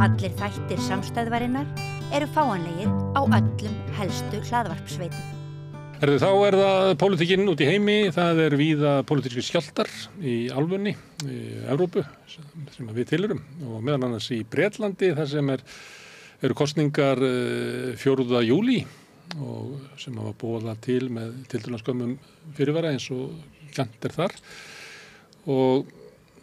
Allir þættir samstæðvarinnar eru fáanlegir á öllum helstu hlaðvarpsveitum. Þá það pólitíkin út í heimi, það víða pólitískir skjálftar í álfunni, í Evrópu, sem við tilheyrum, og meðal annars í Bretlandi, þar sem eru kosningar 4. júlí, og sem hafa boðað til með tiltölulega skömmum fyrirvara eins og gjarnt þar. Og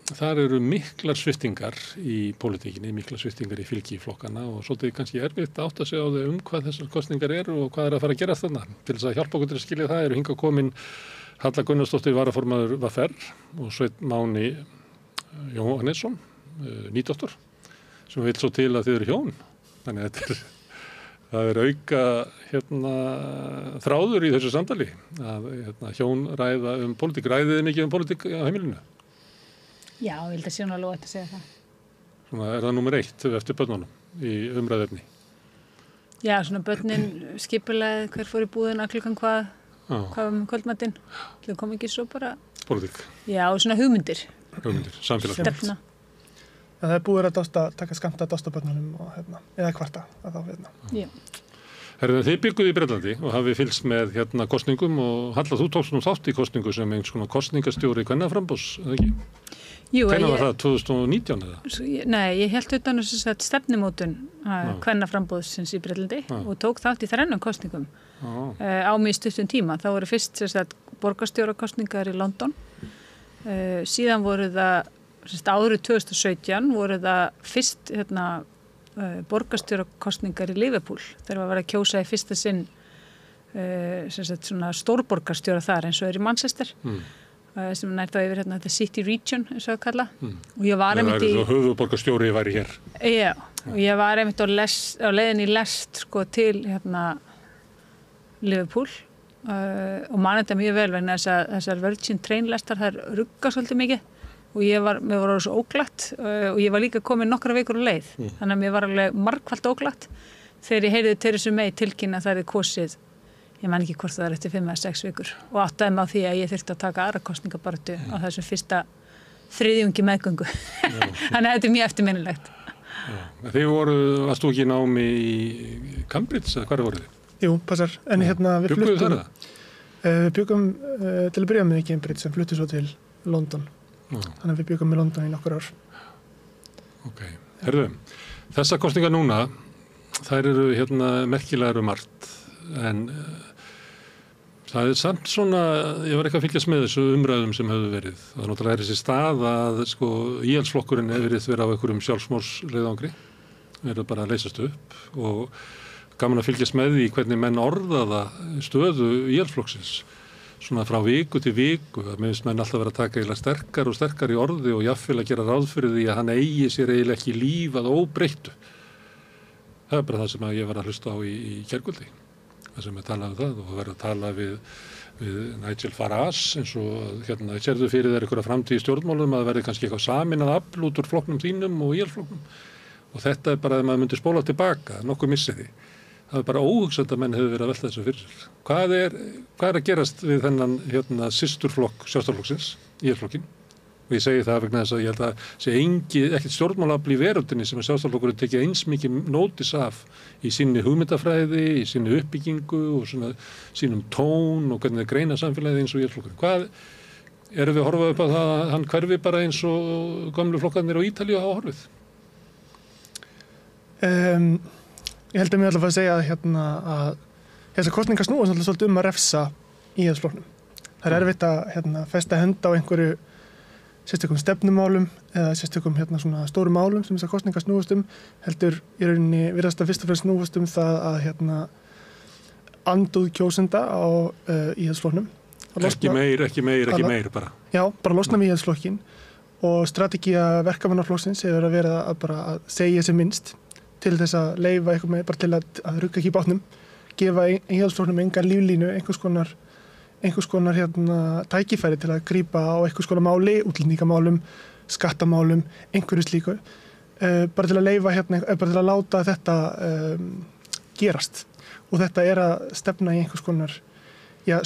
þar eru miklar sviptingar í pólitíkinni, miklar sviptingar í fylgi flokkana og svolítið kannski erfitt að átta sig á þau hvað þessar kosningar eru og hvað að fara að gera þarna. Til þess að hjálpa okkur til að skilja það eru hingað komin Halla Gunnarsdóttir varaformaður VR og Sveinn Máni Jóhannesson, nýdoktor, sem vill svo til að þið eru hjón. Þannig að það auka þráður í þessu samtali að hjón ræða pólitík. Ræðið mikið pólitík á heimilinu? Já, ég held að sé alveg að segja það. Svona, það númer 1 eftir börnunum í umræðefni? Já, svona börnin skipulega hver fór í búðina klukkan hvað kvöldmatinn. Það kom ekki svo bara... Pólitík? Já, svona hugmyndir. Samfélagsmynd. Stefna. Það búið að taka skammt að dosta börnunum og eða kvarta að þá. Já. Þið bygguðu í Bretlandi og hafið fylgst með kosningum og Halla, þú tókst nú þátt í kosningu sem einhvers konar kosningastjóri kvennaframboðs, eða ekki? Jú, hvenær var það, 2019 eða? Nei, ég hélt utan stefnumótun kvennaframboðsins í Bretlandi og tók þátt í þrennum kosningum á mjög stuttum tíma. Það voru fyrst borgarstjórakosningar í London, síðan voru það árið 2017 voru það fyrst borgarstjórakosningar í Liverpool þegar var að kjósa í fyrsta sinn svona stórborgarstjóra þar eins og í Manchester sem nær þá yfir þetta City Region eins og að kalla og ég var einmitt í höfuðborgarstjóri væri hér. Já, og ég var einmitt á leiðinni í lest til Liverpool og man þetta mjög vel vegna þessar Virgin Train lestar þær rugga svolítið mikið og mér var svo óglatt og ég var líka komin nokkra vikur á leið þannig að mér var alveg margfalt óglatt þegar ég heyrði Theresa May tilkynna að það kosið, ég man ekki hvort það eftir 5 eða 6 vikur og áttaði mig á því að ég þyrfti að taka aðra kosningabaráttu á þessum fyrsta þriðjungi meðgöngu þannig að þetta mjög eftirminnilegt. Varst þú ekki í námi í Cambridge eða hvar voruð þið? Jú, passar, en við fluttum við byggum til að byrja með í Cambridge sem fluttum svo til London. Þannig að við byggum í London í nokkur ár. Ok, þessar kosningar núna, þær eru merkilegar margt, en það samt svona, ég var ekki að fylgjast með þessu umræðum sem hefur verið. Það náttúrulega þessi stað að íhaldsflokkurinn hefur verið á einhverjum sjálfsmorðsleiðangri, verið bara að leysast upp og gaman að fylgjast með því hvernig menn orðaða stöðu íhaldsflokksins. Svona frá viku til viku, að minnst menn alltaf vera að taka eiginlega sterkar og sterkar í orði og jafnvel að gera ráð fyrir því að hann eigi sér eiginlega ekki líf að óbreyttu. Það bara það sem ég var að hlusta á í gærkvöldi. Það sem talaði það og verið að tala við Nigel Farage eins og sérðu fyrir þér einhverja framtíð í stjórnmálum að það verði kannski eitthvað saminað afl út úr flokknum þínum og íhaldsflokknum. Og þetta bara að maður myndi spóla tilbaka, nokkuð missið því. Það bara óhugsandi að menn hefur verið að velta þessu fyrir sér. Hvað er að gerast við þennan systurflokk sjálfstæðisflokksins, íhaldsflokkinn? Og ég segi það vegna þess að ég held að sé ekkert stjórnmálafl í veröldinni sem sjálfstæðisflokkurinn tekið eins mikið nótis af í sinni hugmyndafræði, í sinni uppbyggingu og sínum tón og hvernig þeir greina samfélagið eins og íhaldsflokkurinn. Erum við að horfa upp á það að hann hverfi bara eins og gömlu flokkarnir á Ítalíu hafa horfið? Ég held að mér allavega að segja að þessar kosningar snúast svolítið að refsa íhaldsflokknum. Það erfitt að festa hönd á einhverju sérstökum stefnumálum eða sérstökum svona stórum málum sem þessar kosningar snúast heldur í rauninni virðast að fyrst og fremst snúast það að andúð kjósenda á íhaldsflokknum. Ekki meir bara. Já, bara losna við íhaldsflokkin og strategía verkamannaflokksins hefur að vera að segja sem minnst til þess að leyfa eitthvað með, bara til að rugga ekki í bátnum, gefa íhaldsflokknum enga líflínu, einhvers konar tækifæri til að grípa á einhvers konar máli, útlendingamálum, skattamálum, einhverju slíku, bara til að leyfa bara til að láta þetta gerast. Og þetta að stefna í einhvers konar,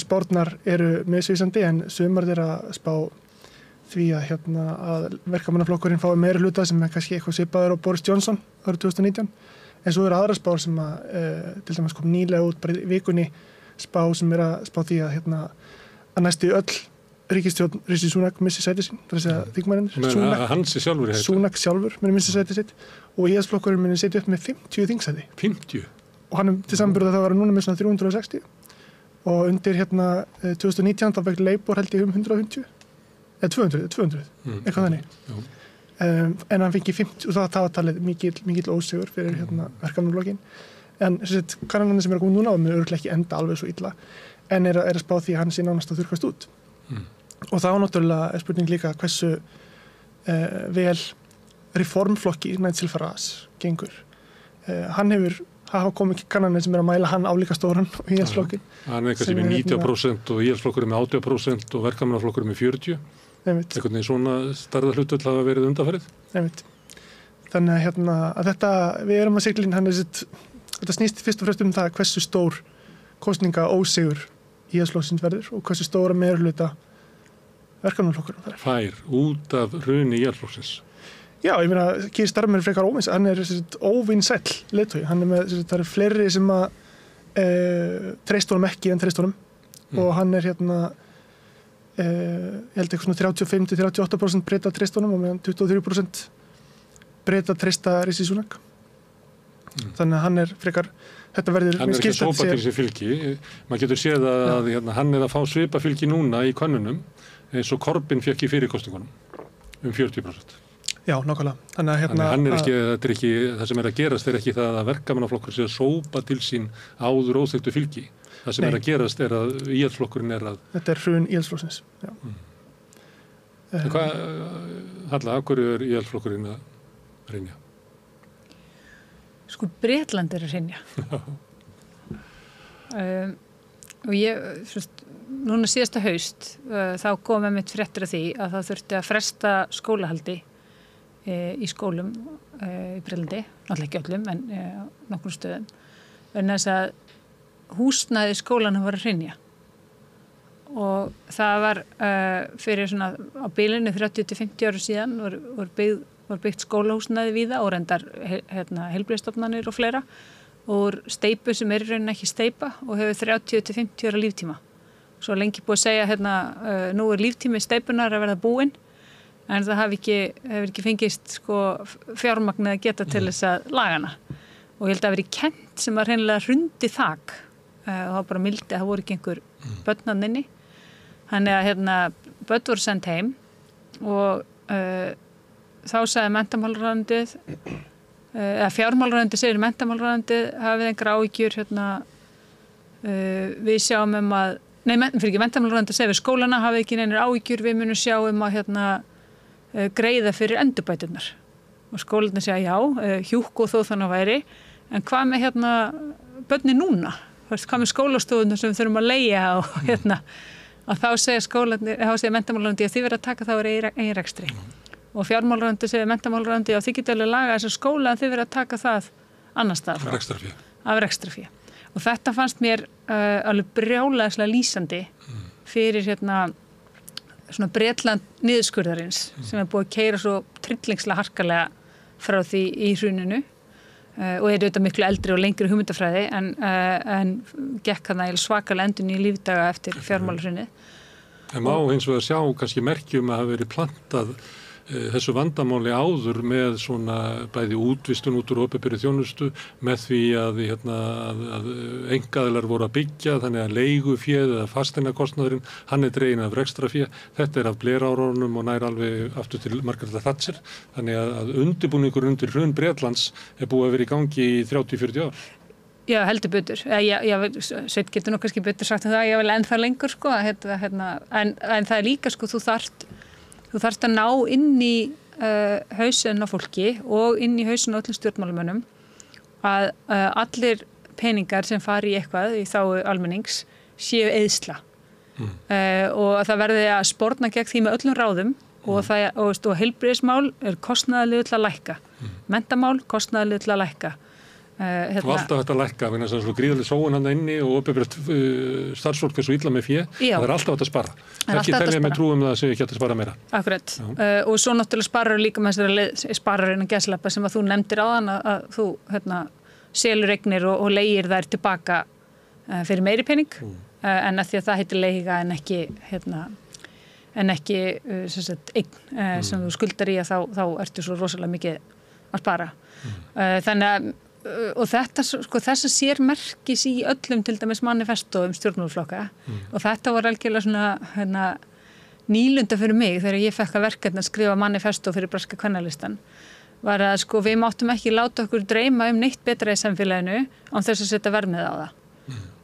spárnar eru misvísandi en sumar þeirra spá því að verkamannaflokkurinn fái meiri hluta sem kannski eitthvað svipaður á Boris Johnson árið 2019. En svo eru aðrar spár sem til dæmis kom nýlega út bara í vikunni spá sem að spá því að næstu öll ríkisstjórn Rishi Sunak missi sætið sín, það að þingmanninn Sunak sjálfur muni missi sætið sitt og íhaldsflokkurinn muni setja upp með 50 þingsæti. 50? Og hann til samanburðar það var núna með svona 360 og undir 2019 þá fekk Labour held ég 150 eða 200 eitthvað þannig. En hann fengi 50 og það var talið mikill ósigur fyrir verkamannaflokkinn. En kannanirnar sem komið núna á mun örugglega ekki enda alveg svo illa en er að spá því að hann sé nánast að þurrkast út. Og þá náttúrulega spurning líka hversu vel reformflokki Nigel Farage gengur. Hafa komið kannanir sem að mæla hann álíka stóran og íhaldsflokkin. Hann kannski með 90% og íhaldsflokkurinn með 80% og verkamannaflokkurinn með 40%. Einhvern veginn svona stærðar hlutvöld hafa verið undanfarið. Þannig að þetta, við erum að sigla inn, þetta snýst fyrst og fremst það hversu stór kosninga ósigur íhaldsflokksins verður og hversu stóra meirihluta verkamannaflokkurinn fær út af hruni íhaldsflokksins. Já, ég meina, Keir Starmer er frekar óvinsæll, hann er óvinsæll leiðtogi, það eru fleiri sem að treysta honum ekki en treysta honum og hann er ég held eitthvað svona 35-38% Breta treysta honum og meðan 23% Breta treysta Rishi Sunak. Þannig að hann er frekar, þetta verður... Hann er ekki að sópa til þessi fylgi, maður getur séð að hann er að fá svipa fylgi núna í könnunum eins og Corbyn fékk í fyrirkostingunum 40%. Já, nákvæmlega. Þannig að hann er ekki, þetta er ekki, það sem er að gerast er ekki það að verkamannaflokkur sé að sópa til sín áður óþekktu fylgi. Það sem er að gerast er að íhaldsflokkurinn er að... Þetta er hrun íhaldsflokksins, já. En hvað, Halla, af hverju er íhaldsflokkurinn að hrynja? Sko, Bretland er að hrynja. Og ég, núna síðasta haust, þá kom einmitt fréttir af því að það þurfti að fresta skólahaldi í skólum í Bretlandi, náttúrulega ekki öllum, en nokkrum stöðum. Vegna þess að húsnæði skólana var að hrynja. Og það var fyrir svona á bilinu 30-50 ára síðan var byggt skólahúsnæði víða og reyndar heilbrigðisstofnanir og fleira úr steypu sem er í rauninni ekki steypa og hefur 30-50 ára líftíma. Svo lengi búið að segja nú er líftími steypunar að verða búinn en það hefur ekki fengist fjármagnið að geta til þess að lagana. Og ég held að verið kennt sem var hreinlega hrundi þak og það var bara mildi, það voru ekki einhver börn inni. Þannig að börn voru send heim og þá sagði menntamálaráðuneytið eða fjármálaráðuneytið segir menntamálaráðuneytið hafið einhver áhyggjur við sjáum að menntamálaráðuneytið segir við skólana hafið ekki neinir áhyggjur við munum sjá að greiða fyrir endurbæturnar og skólarnir segja já, hjúk og þó þannig að væri en hvað með börnin núna hvað með skólastofunar sem við þurfum að leigja og að þá segja menntamálaráðuneytið að þið verða að taka þá eigin rekstri og fjármálaráðuneytið segir menntamálaráðuneytið að þið geta alveg laga þessa skóla en þið verða að taka það annars staðar af rekstrafé og þetta fannst mér alveg brjálæðislega lýsandi fyrir svona Bretland niðurskurðarins sem er búið að keyra svo tryllingslega harkalega frá því í hruninu og er auðvitað miklu eldri og lengri hugmyndafræði en gekk hann svakalega endun í lífdaga eftir fjármálahrunið. En má hins vegar sjá kannski merkjum að hafa verið plantað þessu vandamáli áður með svona bæði útvistun út úr opinberri þjónustu með því að einkaaðilar voru að byggja þannig að leiguféð eða fasteignakostnaðurinn hann er dreginn af rekstrafé þetta er af Blair-árunum og nær alveg aftur til Margaret Thatcher þannig að undirbúningur undir hrun Bretlands er búið að vera í gangi í 30-40 ár. Já, heldur betur. Sveit getur nú kannski betur sagt það, ég vil ennþá lengur en það er líka þú þarft að ná inn í hausinn á fólki og inn í hausinn á öllum stjórnmálamönnum að allir peningar sem fari í eitthvað í þágu almennings séu eyðsla og að það verði að sporna gegn því með öllum ráðum og heilbrigðismál er kostnaðarliður til að lækka. Menntamál kostnaðarliður til að lækka. Og alltaf þetta lækka, vegna þess að svo gríðarlega sóun hann inni og opinbert starfsfólk er svo illa með fé, það er alltaf hægt að spara. Ekki telja með trúum það sem við ekki hægt að spara meira. Akkurat. Og svo náttúrulega sparar líka með þessari sparar innan gæslappa sem að þú nefndir áðan að þú selur eignir og leigir þær tilbaka fyrir meiri pening en að því að það heitir leiga en ekki sem sagt, eign sem þú skuldar í að þá ertu svo rosalega mikið að spara. Þannig að og þetta, sko, þessa sér merkis í öllum til dæmis manifestóum stjórnmálaflokka og þetta var algjörlega svona nýlunda fyrir mig þegar ég fekk að verkefni að skrifa manifestó fyrir breska kvennalistan var að sko við máttum ekki láta okkur dreyma neitt betra í samfélaginu án þess að setja verðmiða á það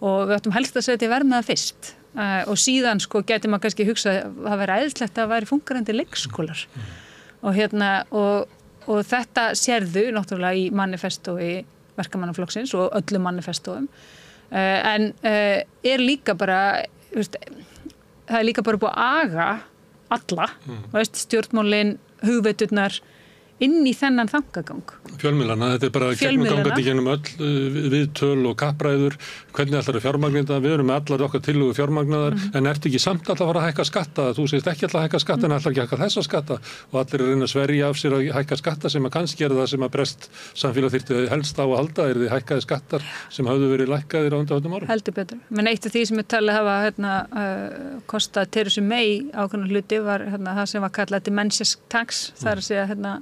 og við áttum helst að setja verðmiða fyrst og síðan sko gæti maður kannski hugsa að það væri æðislegt að það væri fungerandi leikskólar og þetta sérðu náttúrulega í manifestói verkamannaflokksins og öllum manifestóum en er líka bara það er líka bara búið að aga alla stjórnmálin, hugveiturnar inn í þennan þangagang. Fjölmiðlana, þetta er bara gangandi gennum öll viðtöl og kappræður, hvernig ætlar að fjármagna þetta, við erum með allar okkar tillögu fjármagnaðar, en ertu ekki samt alltaf að fara að hækka skatta, þú segist ekki alltaf að hækka skatta en ætlar ekki að hækka þessa skatta og allir er að reyna að sverja af sér að hækka skatta sem að kannski er það sem að brest samfélag þyrfti helst á að halda, er þið hækkaði skattar sem hafðu verið lækkaðir á undanförnum árum. Heldur betur. Men eitt af því sem ég talið hafa kostað Theresa May ákveðna hluti var það sem var kallað dementia tax, það er að segja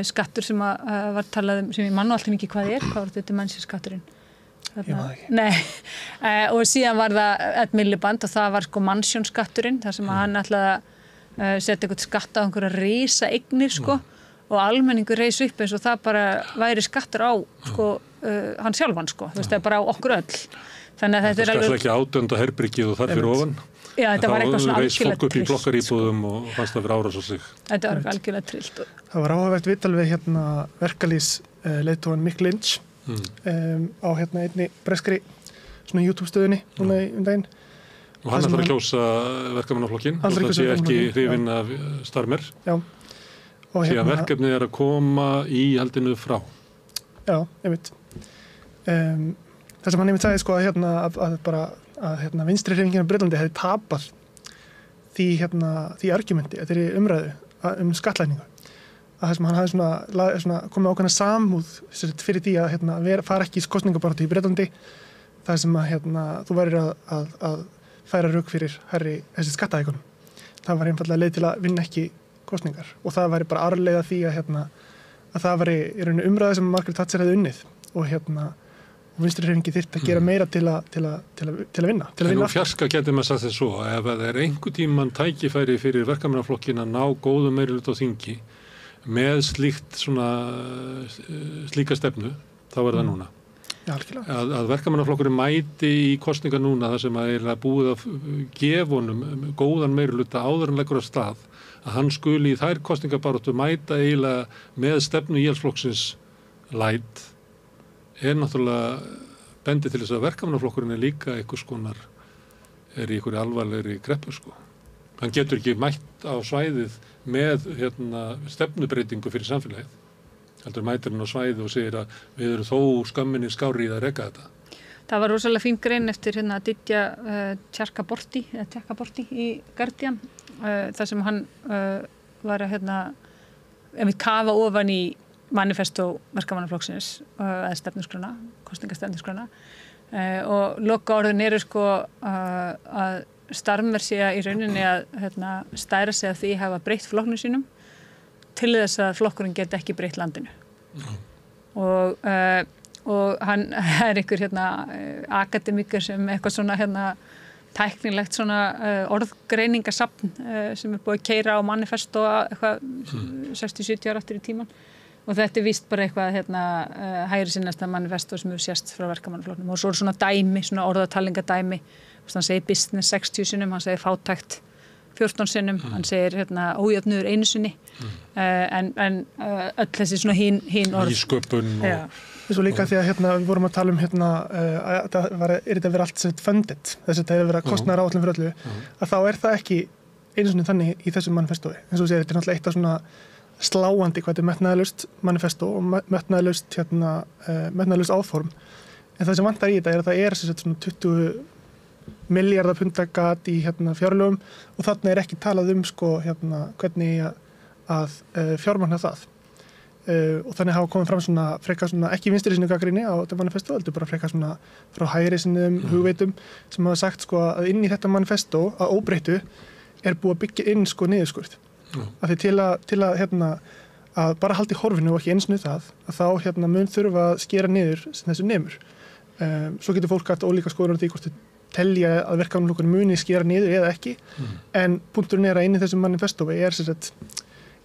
skattur sem var talað sem ég mann og alltaf ekki hvað var þetta dementia skatturinn? Ég maður ekki. Nei, og síðan var það Ed Miliband og það var sko mansjónskatturinn, þar sem hann ætlaði að setja eitthvað skatt á einhverja risa eignir sko og almenningur reis upp eins og það bara væri skattur á sko hann sjálfan sko, þú veist það er bara á okkur öll. Þannig að þetta er alveg... Það ekki átönda herbryggið og þar fyrir ofan. Já, þetta var eitthvað svona algjörlega trillt. Þá reis fólk upp í blokkaríbúðum og fannst það fyrir árás á sig. Þetta var algjörlega trillt. Það var áhugavert viðtal við verkalýðsleiðtogann Mick Lynch á einni breskri svona YouTube-stöðinni núna daginn. Og hann ætlar að kjósa verkamannaflokkinn og það sé ekki hrifinn af Starmer. Já. Síðan verkefnið er að koma í haldinu frá. Já, einmitt. Það sem hann einmitt sagði sko að vinstri hreyfingin á Bretlandi hefði tapað því argumenti, þeirri umræðu skattlækningu. Að það sem hann hafði svona komið ákveðna samúð fyrir því að fara ekki í kosningabaráttu í Bretlandi þar sem að þú værir að færa rök fyrir þessi skattahækkunum. Það var einfaldlega leið til að vinna ekki kosningar og það væri bara arfleiða því að það væri í rauninni umræða sem Margaret Thatcher hefði unnið og vinstri hreyfingi þyrfti að gera meira til að vinna. En nú fjarska getur maður sagt þess svo, ef það er einhver tímann tækifæri fyrir verkamannaflokkin að ná góðum meirihluta á þingi með slíka stefnu, þá er það núna. Já, algjörlega. Að verkamannaflokkurinn mæti í kosninga núna þar sem að er búið að gefa honum góðan meirihluta áður en leggur af stað, að hann skuli í þær kosningabaráttu mæta eiginlega með stefnu Íhaldsflokksins light er náttúrulega bendi til þess að verkamannaflokkurinn er líka einhvers konar er í einhverju alvarlegri kreppu sko. Hann getur ekki mætt á svæðið með stefnubreitingu fyrir samfélagið. Heldur mætir hann á svæðið og segir að við erum þó skömminni skári í að reka þetta. Það var rosalega fín grein eftir Didja Tjarkaborti í Guardian þar sem hann var að kafa ofan í manifestó verkamannaflokksins eða stefnusgrunna, kosningastefnusgrunna og loka orðin eru sko að Starmer sé í rauninni að stæra sig að því hafa breytt flokknum sínum til þess að flokkurinn geti ekki breytt landinu. Og hann er einhver akademíkur sem eitthvað svona tæknilegt svona orðgreiningasafn sem er búið að keyra á manifestó eitthvað 60-70 ára aftur í tíman. Og þetta er víst bara eitthvað hægri sinnasta manifestó sem hefur sést frá verkamannaflokknum og svo er svona dæmi, svona orðatalingadæmi hann segir business 60 sinnum, hann segir fátækt 14 sinnum, hann segir ójöfnuður einu sinni en öll þessi svona hín orð Nýsköpun Svo líka því að við vorum að tala um að þetta verið allt funded, þess að þetta hefur verið að kostnaðar áætlun fyrir öllu að þá er það ekki einu sinni þannig í þessu manifestói eins og segir, þetta er náttúrulega eitt af svona sláandi hvað þetta metnaðarlaust manifesto og metnaðarlaust metnaðarlaust áform. En það sem vantar í þetta að það sem sagt svona 20 milljarða punda gat í fjárlögum og þarna ekki talað sko hvernig að fjármagna það. Og þannig hafa komið fram svona frekar svona ekki vinstri sinni gagnrýni á þetta manifesto, heldur bara frekar svona frá hægri sinnum hugveitum sem hafa sagt sko að inn í þetta manifesto að óbreyttu búið að byggja inn sko niðurskurð. Af því til að að bara halda í horfinu og ekki eins og það að þá mun þurfa að skera niður sem þessu nemur. Svo getur fólk haft ólíka skoðanir á því hvort þau telja að verkefnaflokkurinn muni skera niður eða ekki, en punkturinn að inn í þessum manifestofi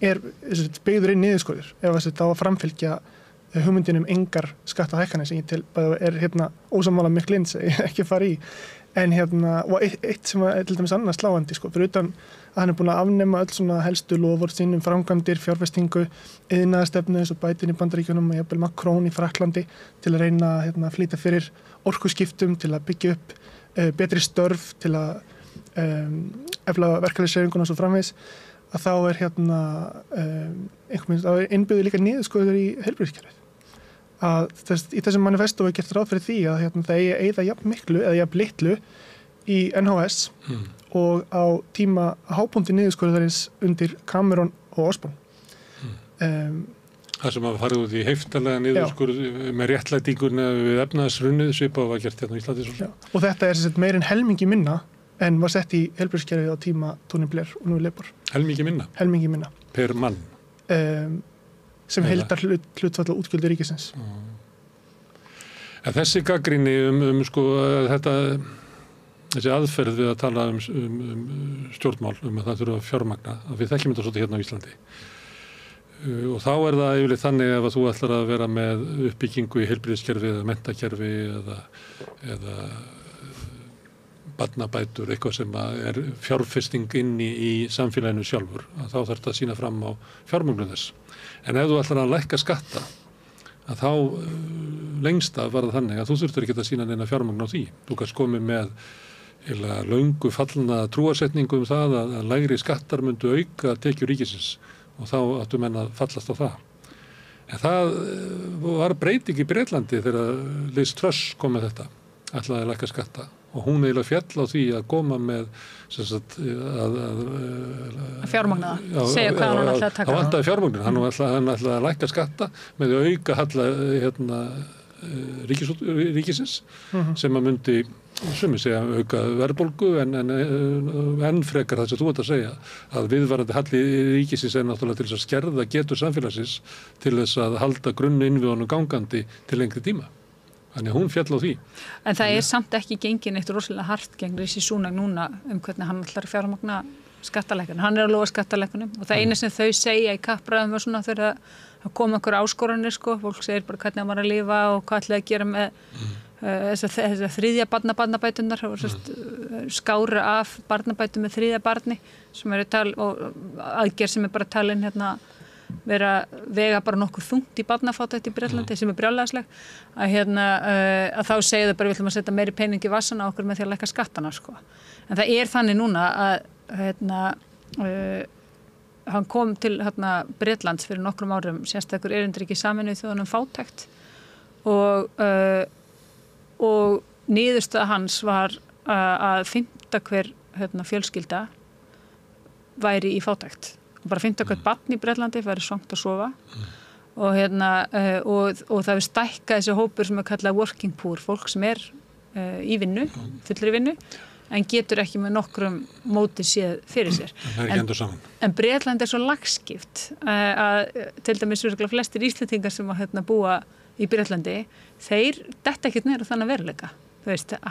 er byggður inn niðurskurður ef það á að framfylgja hugmyndin engar skattahækkanir sem ég til ósammála miklu ekki fara í. En og eitt sem til dæmis annað sláandi sko, fyrir utan að hann búinn að afnema öll svona helstu loforð sín framkvæmdir, fjárfestingu, iðnaðarstefnu eins og Biden í Bandaríkjunum og jafnvel Macron í Frakklandi til að reyna að flýta fyrir orkuskiptum, til að byggja upp betri störf, til að efla verkalýðshreyfinguna og svo framvegis, að þá innbyggður líka niðurskurður í heilbrigðiskerfið. Að í þessum manifesto gert ráð fyrir því að það eyða jafn miklu eða jafn litlu í NHS og á tíma hápunkti niðurskurðarins undir Cameron og Osborne. Það sem að farið út í heiftarlega niðurskurð með réttlætingunni við efnaðsrunnið svipað var gert hérna í Íslandi. Og þetta meir en helmingi minna en var sett í heilbrigðiskerfið á tíma Tony Blair og nú Labour. Helmingi minna? Helmingi minna. Per mann? Sem heildar hlutfall á útgjöld ríkisins. En þessi gagnrýni sko þessi aðferð við að tala stjórnmál, að það þurfa að fjármagna, að við þekkjum þetta svolítið hérna á Íslandi. Og þá það yfirleitt þannig ef að þú ætlar að vera með uppbyggingu í heilbrigðiskerfi eða menntakerfi eða barnabætur, eitthvað sem fjárfesting inni í samfélaginu sjálfur, að þá þarf þetta að sýna fram á fjármögnun þess. En ef þú ætlar að lækka skatta, að þá lengst af var það þannig að þú þurftir ekki að sýna neina fjármögn á því. Þú kannst komið með löngu fallna trúarsetningu það að lægri skattar myndu auka tekjur ríkisins og þá áttu menn að fallast á það. En það var breyting í Bretlandi þegar Liz Truss kom með þetta, ætlaði að lækka skatta. Og hún eiginlega fjall á því að koma með að fjármagna það, segja hvað hann ætlaði að taka. Það vantaði fjármagnin, hann ætlaði að lækka skatta með að auka halla ríkisins sem að myndi sumir segja auka verðbólgu en frekar það sem þú ert að segja að viðvarandi halli ríkisins náttúrulega til þess að skerða getur samfélagsins til þess að halda grunni innviðunum gangandi til lengri tíma. Þannig hún fjall á því. En það samt ekki gengin eitt rosalega hart gegn Rishi Sunak núna hvernig hann ætlar að fjármagna skattalækkunum. Hann að lofa skattalækkunum og það eina sem þau segja í kappræðum og svona þegar það koma einhver áskoranir sko, fólk segir bara hvernig það var að lifa og hvað ætlaði að gera með þessa þriðja barnabætunar, skára af barnabætum með þriðja barni sem og aðgerð sem bara talin vega bara nokkur þungt í barnafátækt í Bretlandi sem brjálæðisleg að þá segja þau bara við ætlum að setja meiri pening í vassana okkur með því að lækka skattana sko. En það þannig núna að hann kom til Bretlands fyrir nokkrum árum sérstakur erindriki Sameinuðu þjóðanna fátækt og niðurstaða hans var að 5. hver fjölskylda væri í fátækt. Bara 5. hvert barn í Bretlandi væri svangt að sofa og það stækkað þessi hópur sem kallað working poor, fólk sem í vinnu, fullri vinnu en getur ekki með nokkrum móti séð fyrir sér. En Bretland svo lagskipt að til dæmis flestir Íslendingar sem búa í Bretlandi, þeir detta ekkert niður á þannig veruleika.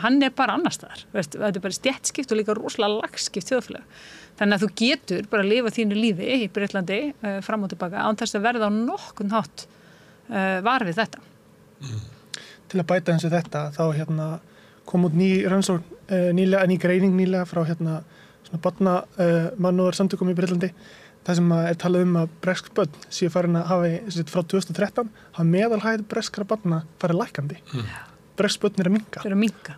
Hann bara annars staðar. Þetta bara stéttskipt og líka rosalega lagskipt þjóðfélag. Þannig að þú getur bara að lifa þínu lífi í Bretlandi fram og tilbaka án þess að verða á nokkurn hátt var við þetta. Til að bæta eins og þetta, þá kom út ný rannsókn ný greining nýlega frá svona barnamannúðar samtökum í Bretlandi. Það sem talað að bresk börn séu farin að hafa frá 2013 hafa meðalhæð breskra barna farið lækkandi. Bresk börn að minnka.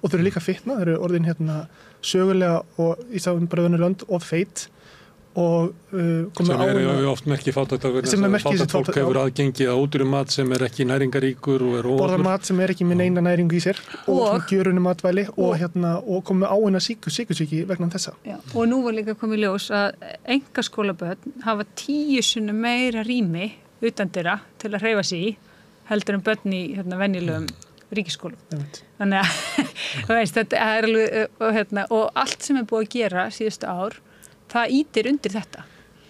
Og þau eru líka fitna, þau eru orðin sögulega og í sáum bara önnur lönd of feit og sem er oft merki fátækt fólk hefur aðgengi að ódýrum mat sem er ekki næringaríkur og er borða mat sem er ekki með neina næringu í sér og gjörunni matvæli og komið áina sykursýki vegna þessa. Já, og nú var líka komið ljós að einkaskólabörn hafa 10 sinnum meira rými utandira til að hreyfa sig í heldur en börn í venjulegum ríkisskólum. Þannig að þú veist, þetta er alveg og allt sem er búið að gera síðustu ár það ýtir undir þetta.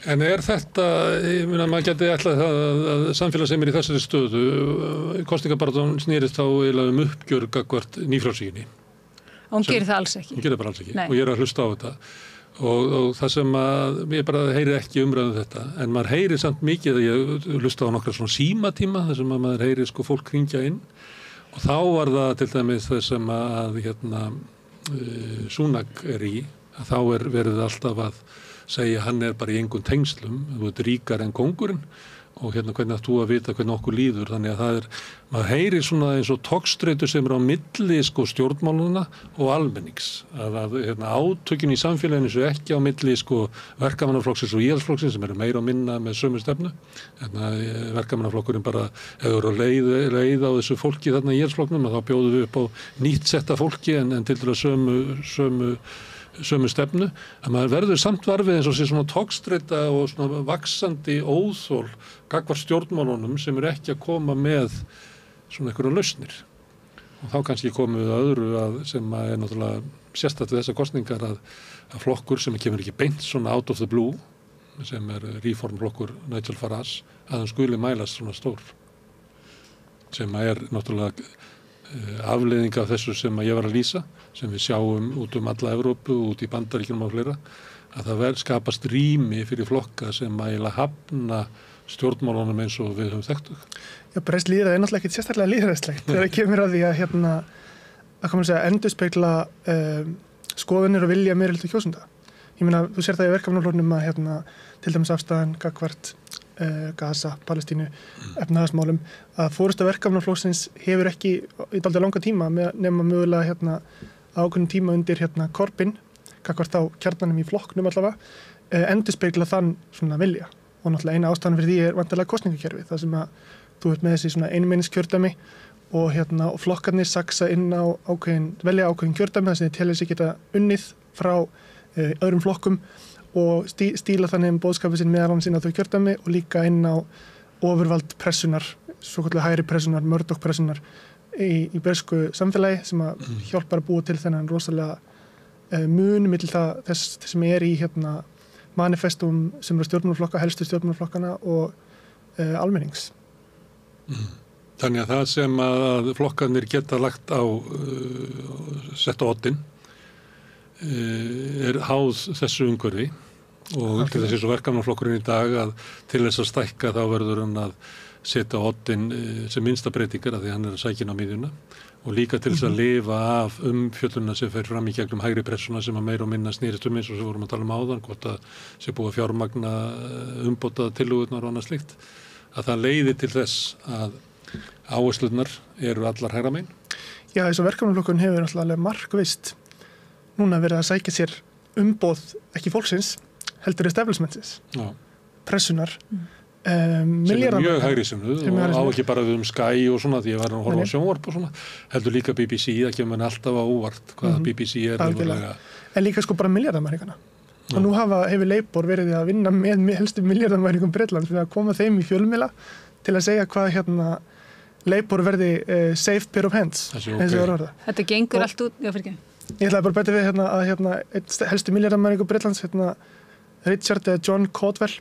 En er þetta, ég meina, maður geti ætlað að samfélag sem er í þessari stöðu, kosningabaráttan snýrist þá eiginlega uppgjör gagnvart nýfrjálshyggjunni. Hún gerir það alls ekki. Hún gerir bara alls ekki. Nei. Og ég er að hlusta á þetta. Og það sem að, ég bara heyri ekki umræðu þetta, en maður heyri samt mikið að ég hlusta á nokkra svona símatíma, þar sem að maður heyri fólk hringja inn. Og þá var það til dæmis þess sem að Súnak er í, að þá er verið alltaf að segja hann er bara í engum tengslum, þú ert ríkar en kóngurinn og hvernig átt þú að vita hvernig okkur líður, þannig að það er, maður heyrir svona eins og togstreitur sem er á milli stjórnmáluna og almennings, að átökin í samfélaginu svo ekki á milli verkamannaflokksins og íhaldsflokksins sem eru meira og minna með sömu stefnu, verkamannaflokkurinn bara hefur að leiða á þessu fólki þarna í íhaldsflokknum og þá bjóðum við upp á nýtt setta fólki en til dæmis sömu stefnu, að maður verður samt varfið eins og sé svona togstreita og svona vaxandi óþol gagnvart stjórnmálunum sem eru ekki að koma með svona einhverju lausnir. Og þá kannski komum við að öðru sem er náttúrulega sérstætt við þessar kosningar að flokkur sem kemur ekki beint svona out of the blue, sem er reformflokkur Nigel Farage, að hann skuli mælast svona stór. Sem er náttúrulega afleiðing af þessu sem ég var að lýsa, sem við sjáum út alla Evrópu, út í Bandaríkjunum og fleira, að það skapast rými fyrir flokka sem að hafna stjórnmálunum eins og við höfum þekktu. Já, breskt lýðræði er náttúrulega ekkert sérstaklega lýðræðislegt. Þegar kemur að því að endurspegla skoðanir og vilja meirihluta kjósenda. Ég meina, þú sér það í verkefnafloknum að til dæmis afstæðan gagnvart Gaza, Palestínu, efnahagsmálum, að forysta verkefnaflokksins hefur ekki í dálítið langa tíma nema mögulega ákveðnum tíma undir Corbyn, gagnvart á kjarnanum í flokknum allavega, endurspegla þann svona vilja. Og náttúrulega eina ástæðan fyrir því er vantarlega kosningakerfi, það sem að þú ert með þessi svona einmenniskjördæmi og flokkarnir saksa inn á velja ákveðin kjördæmi þar sem þeir telja sig geta unnið frá öðrum flokkum og stíla þannig boðskapið sinn meðal annars inn á þau kjördæmi og líka inn á ofurvald pressunar, svoköldu hægri pressunar, Murdoch pressunar í bresku samfélagi sem að hjálpar að búa til þennan rosalega mun milli þess sem er í manifestum sem eru stjórnmálaflokka, helstu stjórnmálaflokkana og almennings. Þannig að það sem að flokkarnir geta lagt á sett á oddinn er háð þessu umhverfi og til þessi svo verkefnaflokkurinn í dag að til þess að stækka þá verður hann að setja oddinn sem minnsta breytingar af því hann er að sækja inn á miðjuna og líka til þess að lifa af umfjöllunna sem fer fram í gegnum hægri pressuna sem að meira og minna snýrist eins og sem vorum að tala áðan, hvort að sé búið að fjármagna umbóta tillögurnar og annað slíkt, að það leiði til þess að áherslurnar eru allar hægra megin. Já, þessu verkefnaflokkurinn hefur náttúrulega markvisst núna verið að sækja sér umboð ekki fólksins, heldur establishmentsins, pressunar, sem er mjög hægri sinnuð og á ekki bara við Sky og svona því ég var að horfa á sjónvarp og svona, heldur líka BBC, það kemur mann alltaf á óvart hvaða BBC er alveg. En líka bara miljardamæringana. Og nú hefur Labour verið að vinna með helstu miljardamæringum Bretlands við að koma þeim í fjölmiðla til að segja hvað Labour verði safe pair of hands. Þetta gengur allt út, já fyrir ekki. Ég ætlaði bara að bæta við að helstu miljardamæringu Bretlands, Richard John Caldwell,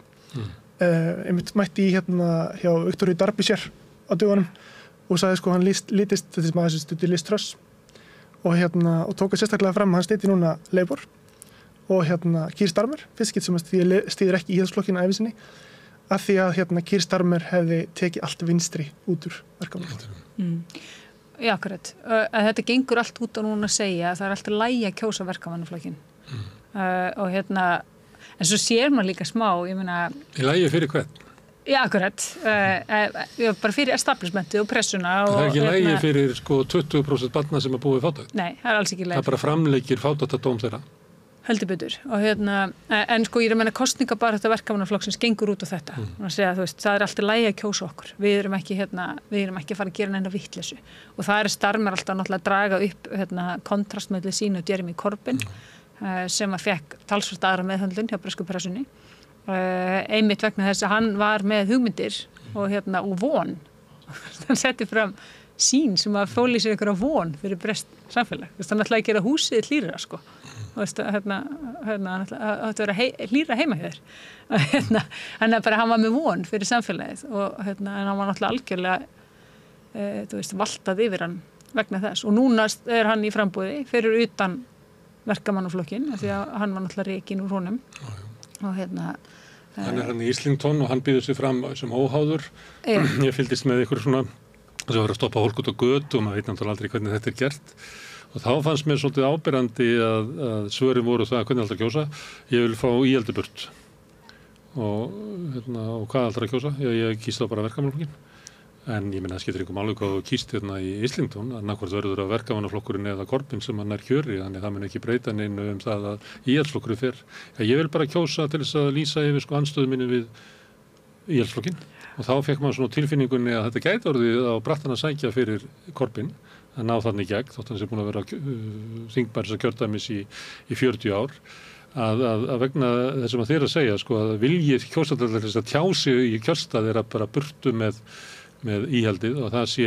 einmitt mætti í hjá Victoria Derbyshire á dögunum og sagði hann lítist þessi maður sem stutti Liz Truss og tók að sérstaklega fram hann stýtti núna Labour og Keir Starmer, fyrst skipt sem stýðir ekki íhaldsflokkinn á ævi sinni af því að Keir Starmer hefði tekið allt vinstri út úr verkefnum. Já, akkurat. Að þetta gengur allt út á núna að segja að það er alltaf lægi að kjósa verkamannaflokkinn. Og en svo sér maður líka smá, ég meina... Í lægi fyrir hvern? Já, akkurat. Bara fyrir establishmenti og pressuna. Það er ekki lægi fyrir 20% barna sem er búið fátækt. Nei, það er alls ekki lægi. Það bara framleikir fátæktadóm þeirra. heldur betur og en sko ég meina kosningabaráttu verkamannaflokksins gengur út á þetta að segja, þú veist, það alltaf lægi að kjósa okkur við erum ekki að fara að gera neina vitleysu og það Starmer alltaf náttúrulega að draga upp kontrast milli sín og Jeremy Corbyn sem að fekk talsvert aðra meðhöndlun hjá bresku pressunni einmitt vegna þess að hann var með hugmyndir og von hann setti fram sín sem að fóli sér einhverja von fyrir brest samfélag hann ætlaði að gera húsið hlýra sko að vera hlýra heima hjá þér hann var með von fyrir samfélagið og en hann var náttúrulega algjörlega valtað yfir hann vegna þess og núna hann í frambúði fyrir utan verkamannaflokkin því að hann var náttúrulega rekinn úr honum og hann í Islington og hann býður sig fram sem óháður ég fylgdist með ykkur svona sem var að stoppa fólk út á götu og maður veit náttúrulega aldrei hvernig þetta gert og þá fannst mér svolítið áberandi að svörin voru það hvernig alltaf kjósa ég vil fá íhaldi burt og hvað alltaf að kjósa ég kýst þá bara verkamannaflokkin en ég meina það skiptir einhver máli hvað þú kýst í Islington að nákvæmt verður að verkamannaflokkurinn eða Corbyn sem hann kjöri þannig það mun ekki breyta neinu það að íhaldsflokkurinn fer ég vil bara kjósa til þess að lýsa yfir anstöðu minni við íhaldsflokkinn og þá fekk maður svona tilfinningunni að þetta gæti orðið á brattan að sækja fyrir Corbyn að ná þannig gegn, þótt hann sé búin að vera þingmaður þessa kjördæmis í 40 ár, að vegna þessum að þeir að segja, sko, að viljið kjósandar þess að tjá sig í kjörstað að bara burtu með íhaldið og það sé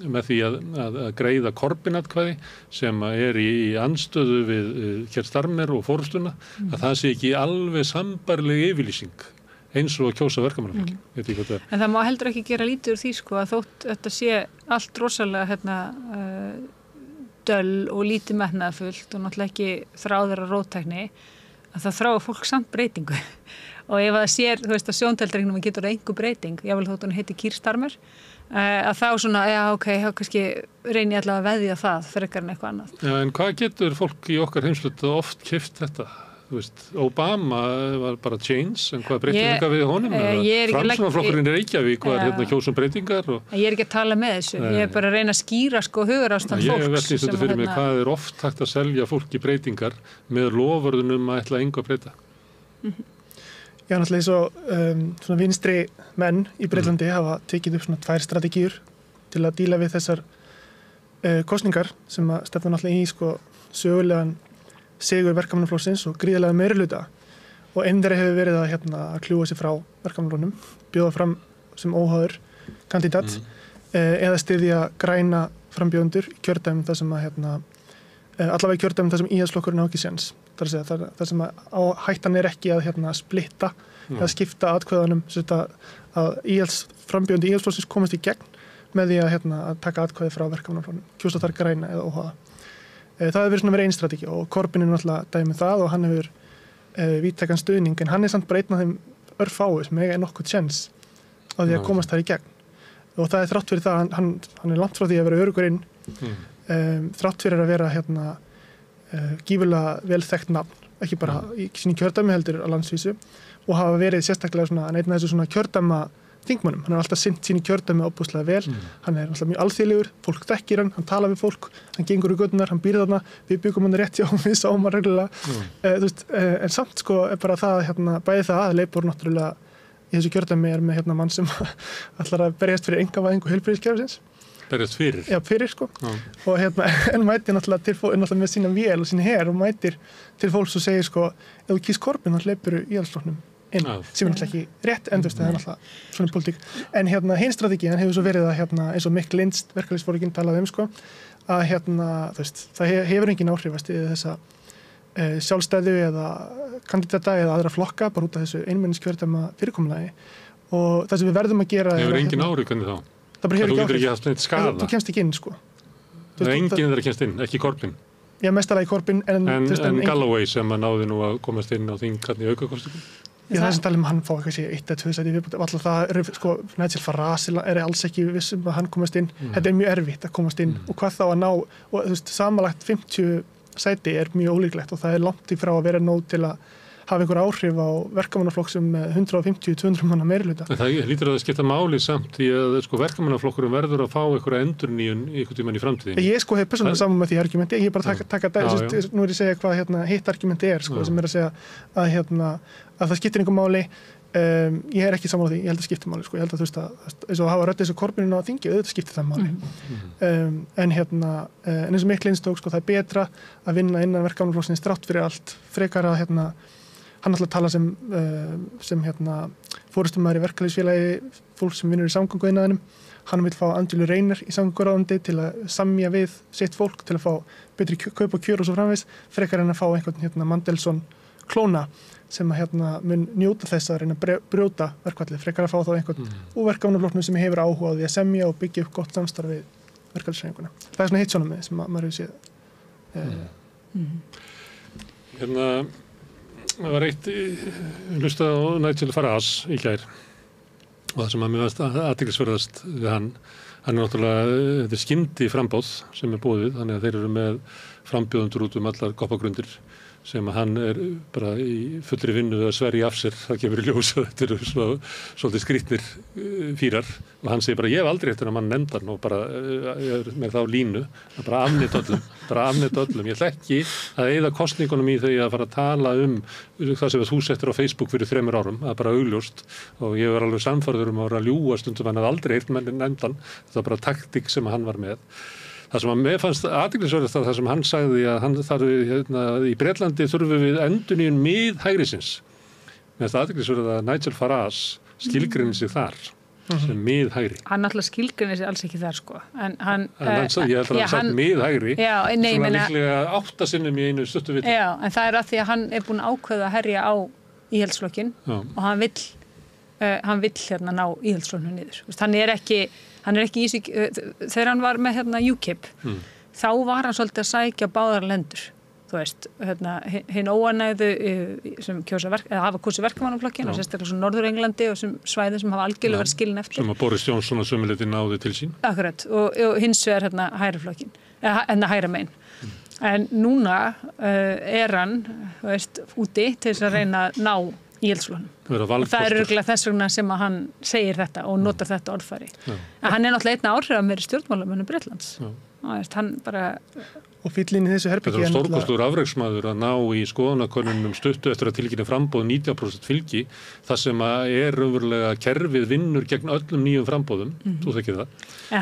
með því að greiða Corbyn-atkvæði sem í andstöðu við Keir Starmer og forystuna, að það sé ekki alveg sambærileg yfirlýsing eins og að kjósa verkamannaflokkin. En það má heldur ekki gera lítið úr því sko að þótt þetta sé allt rosalega döll og lítið metnaðarfullt og náttúrulega ekki þráður að róttækni að það þráir fólk samt breytingu og ef það sér, þú veist að sjóndeldreiknum getur það einhver breyting, jável þótt hún heiti Keir Starmer að þá svona, þá kannski reyni ég allavega að veðja það frekar en eitthvað annað. Já, en hvað getur fólk í okkar heimsluta oft keypt þetta? Þú veist, Obama var bara change, en hvað breytir eitthvað við honum? Framsóknarflokkurinn Reykjavík var kjósum breytingar. Ég ekki að tala með þessu, ég bara að reyna að skýra sko hugarástand fólks. Ég velti þetta fyrir mig, hvað oft hægt að selja fólki breytingar með loforðunum að ætla engu að breyta? Já, náttúrulega eins og svona vinstri menn í Breitlandi hafa tekið upp svona 2 strategíur til að díla við þessar kosningar sem að stefna náttúrulega í sko sögulegan sigur verkamannaflokksins og gríðarlega meirihluta og einn þeirra hefur verið að kljúfa sig frá verkamannaflokknum, bjóða fram sem óháður kandidat eða styðja græna frambjóðendur í kjördæmum þar sem að allavega í kjördæmum þar sem íhaldsflokkurinn á ekki séns. Það sem að hættan ekki að splitta eða skipta atkvæðunum að frambjóðendur íhaldsflokksins komast í gegn með því að taka atkvæði frá verkamannaflokknum, kjósa þar græna eða óháða. Það hefur verið einn strategi og Corbyn náttúrulega dæmið það og hann hefur víðtækan stuðning en hann samt bara einn af þeim örfáu sem nokkuð séns á því að komast þar í gegn og það þrátt fyrir það, hann langt frá því að vera örugur inn þrátt fyrir að vera gífurlega vel þekkt nafn, ekki bara í sínu kjördæmi heldur á landsvísu og hafa verið sérstaklega einn af þessu kjördæma þingmönnum. Hann alltaf sinnt sínu kjördæmi óbúslega vel, hann alltaf mjög alþýðlegur, fólk þekkir hann talar við fólk, hann gengur í göturnar, hann býr þarna, við byggum hann rétt hjá, við sáum hann reglulega. En samt sko bara það, bæði það að Labour náttúrulega í þessu kjördæmi með mann sem ætlar að berjast fyrir einkavæðingu heilbrigðiskerfisins. Berjast fyrir? Já, fyrir sko. Og en mætir náttúrulega til fólk, með sína vél og sína her og mætir til fólks og segir sko, ef þú kýst Corbyn, þá hleypur í íhaldsflokknum inn, sem náttúrulega ekki rétt, en það náttúrulega svona politík. En hinn strategían hefur svo verið að eins og Mick Lindst, verkalýðsforinginn talaði sko, að það hefur engin áhrif að styðja þessa sjálfstæðu eða kandidata eða aðra flokka, bara út af þessu einmenniskjördæma fyrirkomulagi og það sem við verðum að gera hefur engin áhrif, hvernig þá? Það bara hefur ekki áhrif. Þú getur ekki haft neitt skada. Þú kemst ekki inn sko. Það enginn þeirra kemst inn, ekki Corbyn. Já, mestalagi Corbyn en Galloway sem að náði nú að komast inn á þing í aukakostingum. Já, það sem talum hann fá kannski 1 eða 2 sæti viðbót. Alltaf það sko, Nigel Farage alls ekki vissum að hann komast inn. Þetta mjög erfitt að komast inn og hvað þá að ná, og samanlagt 50 sæti mjög ólíklegt og það langt í frá að vera nóg til að hafa einhver áhrif á verkamannaflokk sem 150-200 manna meirihluta. Það lítur að skipta máli samt í að verkamannaflokkurinn verður að fá einhverja endurnýjun einhvern tímann í framtíðinni. Ég hef persónulega saman með því argumenti, ég bara taka nú ég að segja hvað hitt argumenti sem að segja að það skiptir einhver máli. Ég ekki sammála því, ég held að skipti máli ég held að þú veist að eins og að hafa rödd eins og Corbyninn á þingi, auðvitað skipti það máli en eins og Mikkelins tók það betra að vinna innan verkamannaflokksins þrátt fyrir allt frekar að hann ætla að tala sem forystummaður í verkalýðsfélagi fólk sem vinnur í samgönguiðnaðinum. Hann vil fá Angelu Rayner í samgönguráðuneyti til að semja við sitt fólk til að fá betri kaup og kjör og svo framvegis frekar en að fá einhvern Mandelsson klóna sem að mun njóta þess að reyna að brjóta verkfallið, frekar að fá þá einhvern úr verkefnaflokknum sem hefur áhuga á því að semja og byggja upp gott samstarf við verkfallshreyfinguna. Það er svona hitt sjónarmið sem maður hefur séð. Það var eitt hlustað á Nigel Farage í gær og það sem að mér varst athyglisverðast við hann náttúrulega, þetta skyndi frambóð sem boðið, þannig að þeir eru með frambjóðendur út allar koppagrundir sem að hann bara í fullri vinnu að sverja af sér, það kemur í ljós að þetta eru svolítið skrýtnir fírar og hann segir bara ég hef aldrei eftir að mann nefndan og bara með þá línu að bara afnita öllum. Ég ætla ekki að eyða kosningunum í þegar að fara að tala það sem þú settir á Facebook fyrir 3 árum, það er bara augljóst og ég var alveg sannfærður að vera að ljúga stundum hann hafði aldrei heyrt nefndan, þetta var bara taktík sem hann var með. Það sem að mér fannst athyglisverðast það sem hann sagði að hann í Bretlandi þurfum við endurnýjun miðhægrisins. Mér finnst athyglisverðast að Nigel Farage skilgreinir sig þar sem miðhægri. Hann náttúrulega skilgreinir sig alls ekki þar En ég held að hann sagt miðhægri svona líklega 8 sinnum í einu stuttu viti. Já, en það að því að hann búinn að ákveða að herja á íhaldsflokkinn og hann vill ná íhaldsflokknum niður. Hann er ekki í sig, þegar hann var með UKIP, þá var hann svolítið að sækja báðar lendur. Þú veist, hinn óanægðu sem hafa kosið verkamannaflokkinn og sérstaklega svo Norður-Englandi og sem svæði sem hafa algjörlega verið skilin eftir. Sem að Boris Johnson að sömuleyti náði til sín. Akkurat, og hins vegar hægri flokkinn, hægra megin. En núna hann, þú veist, úti til þess að reyna að ná íhaldsflokknum. Og það örugglega þess vegna sem að hann segir þetta og notar þetta orðfæri. En hann náttúrulega einn áhrifamikil stjórnmálamönnum Bretlands. Hann bara og fíllinn í þessu herbergi þetta var stórkostlegur afreksmaður að ná í skoðanakönnunum stuttu eftir að tilkynna framboð 90% fylgi, það sem að raunverulega kerfið vinnur gegn öllum nýjum frambóðum, þú þekkir það og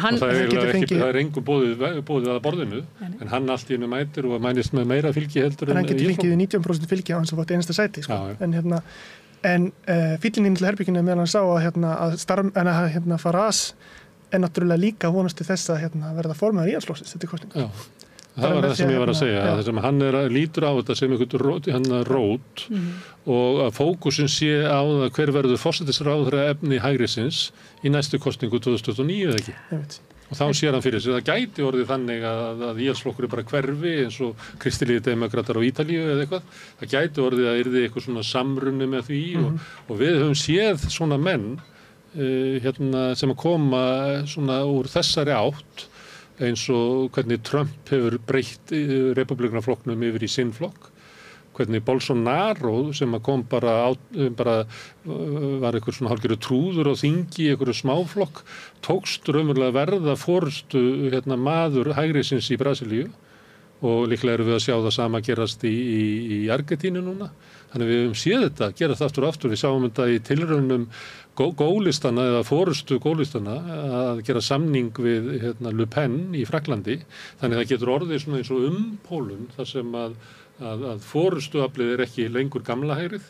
það engum boðið að borðinu, en hann allt í einu mætir og mænist með meira fylgi heldur en hann getur fengið 90% fylgi á hans og fótt einasta sæti en fíllinn í herberginu meðan hann sá að Farage náttúrulega líka vonast til þess að verða formaður íhaldsflokksins þetta kosning. Það var það sem ég var að segja, að sem hann lítur á þetta sem einhvern rót og að fókusin sé á það hver verður forsætisráðherra efni hægrisins í næstu kosningu 2029 eða ekki. Og þá sér hann fyrir sig, það gæti orðið þannig að íhaldsflokkur bara hverfi eins og kristilíu demokratar á Ítalíu eða eitthvað. Það gæti orðið að yrði eitthvað svona samrunni með því og við höfum séð svona menn sem að koma svona úr þessari átt eins og hvernig Trump hefur breytt republikanaflokknum yfir í sinn flokk, hvernig Bolsonaro sem að kom bara var einhver svona hálfgerður trúður á þingi í einhverju smáflokk, tókst raunverulega verða forystu maður hægrisins í Brasilíu og líklega erum við að sjá það sama gerast í Argentínu núna. Þannig við höfum séð þetta, gerast aftur og aftur. Við sáum þetta í tilraunum gólistana eða forystu gólistana að gera samning við Le Pen í Frakklandi. Þannig það getur orðið svona eins og umpólun þar sem að forystuaflið ekki lengur gamla hægrið,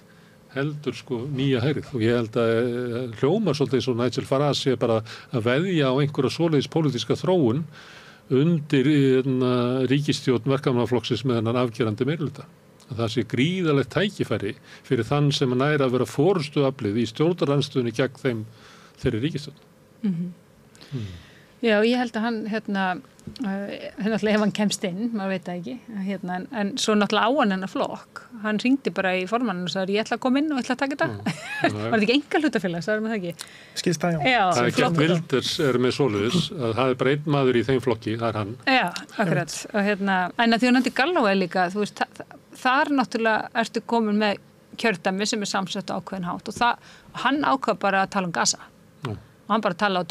heldur nýja hægrið. Og ég held að hljómar svolítið eins og Nigel Farage sé bara að veðja á einhverja svoleiðis pólitíska þróun undir ríkisstjórn verkamannaflokksins með þennan afgerandi meirihluta. Að það sé gríðalegt tækifæri fyrir þann sem að næra að vera forystuaflið í stjórnarandstöðunni gegn þeirri ríkisstjórn. Já, ég held að hann náttúrulega ef hann kemst inn, maður veit það ekki en svo náttúrulega á hann flokk hann hringdi bara í formanninn og sagði ég ætla að koma inn og ég ætla að taka þetta var þetta ekki einkahlutafélag, sagði maður það ekki skilst það, já. Það Geert Wilders með svoleiðis að það bara einn maður í þeim flokki, það hann já, akkurat og en að því hann nefndi Galloway líka þú veist, þar náttúrulega ertu komin með kjördæmi sem samsett á ákveðin hátt og hann ákvað bara að tala Gaza. Og hann bara tala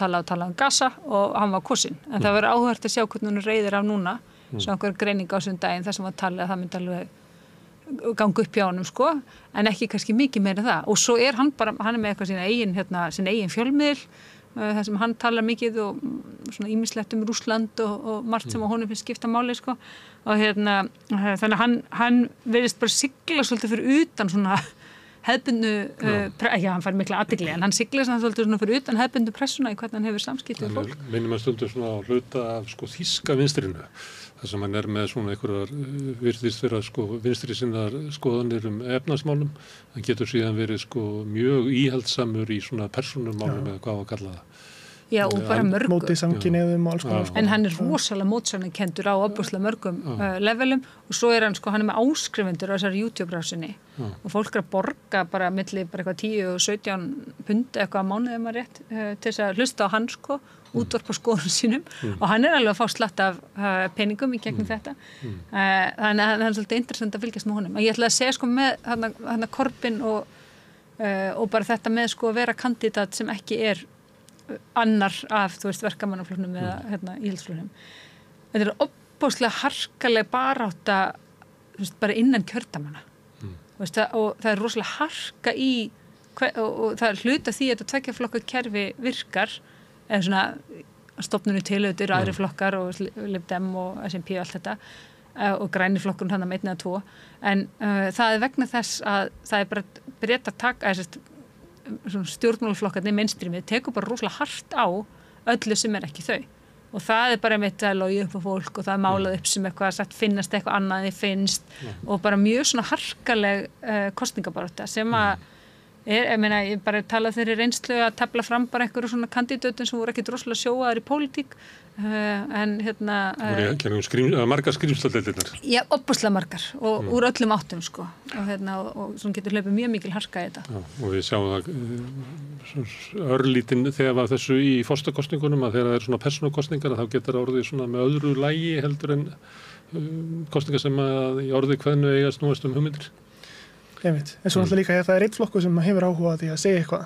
Gaza og hann var kosinn. En það verður áhugavert að sjá hvernig hún reiðir af núna, svo einhver greining á þessum daginn þar sem var talið að það myndi alveg ganga upp hjá honum, sko, en ekki kannski mikið meira það. Og svo hann með eitthvað sín eigin fjölmiðl, þar sem hann talar mikið og svona ýmislegt Rússland og margt sem á honum finnst skipta máli, sko. Og þannig að hann verðist bara sigla svolítið fyrir utan svona hefðbundnu, hann fær mikla athygli, en hann sigla svolítið svona fyrir utan hefðbundnu pressuna í hvernig hann hefur samskipti við fólk. Minnum að stundum svona á hluta af sko þýska vinstrinu, þar sem hann með svona einhverjar virðist vera sko vinstri sinnar skoðanir efnahagsmálum, hann getur síðan verið sko mjög íhaldsamur í svona persónumálum eða hvað að kalla það. Já, og bara mörgum. Mótið samkynhneigðum og alls konar. En hann rosalega mótsagnakendur á ofboðslega mörgum levelum og svo hann með áskrifendur á þessari YouTube-rásinni og fólk að borga bara milli bara eitthvað 10 og 17 pund eitthvað að mánuði maður rétt til þess að hlusta á hann, sko, útvarpa skoðunum sínum og hann alveg að fá slatt af peningum í gegnum þetta. Þannig að það svolítið interessant að fylgjast með honum. Ég ætla að segja sko með hann Corbyn og bara þetta með sko að vera kandidat sem ekki annar af, verkamannaflokknum eða íhaldsflokknum. Þetta ofboðslega harkaleg barátta, bara innan kjördæmanna. Og það rosalega harka í, og það hluta því að þetta tveggja flokka kerfi virkar, eða svona stofnunu til auðvitað aðri flokkar og Lib Dem og SNP og allt þetta, og græni flokkurinn hann að 1 eða 2. En það vegna þess að það bara Bretar taka stjórnmálaflokkarnir mainstreamið tekur bara rosalega hart á öllu sem ekki þau og það bara einmitt að logið upp á fólk og það málað upp sem eitthvað sagt finnast eitthvað annað en þið finnst og bara mjög svona harkaleg kosningabarátta sem að ég bara tala þeirri reynslu að tefla fram bara einhverju svona kandidötum sem voru ekki droslega sjóaðar í pólitík en margar skrýmsladeildirnar. Já, opaslega margar og úr öllum áttum, sko og svona getur hlaupið mjög mikil harka í þetta. Já, og við sjáum það örlítinn þegar var þessu í forstakostningunum að þegar það svona persónukostningar þá getur orðið svona með öðru lagi heldur en kostningar sem að í orði kveðnu eiga snúast hugmyndir. En svo alltaf líka það einn flokkur sem hefur áhuga því að segja eitthvað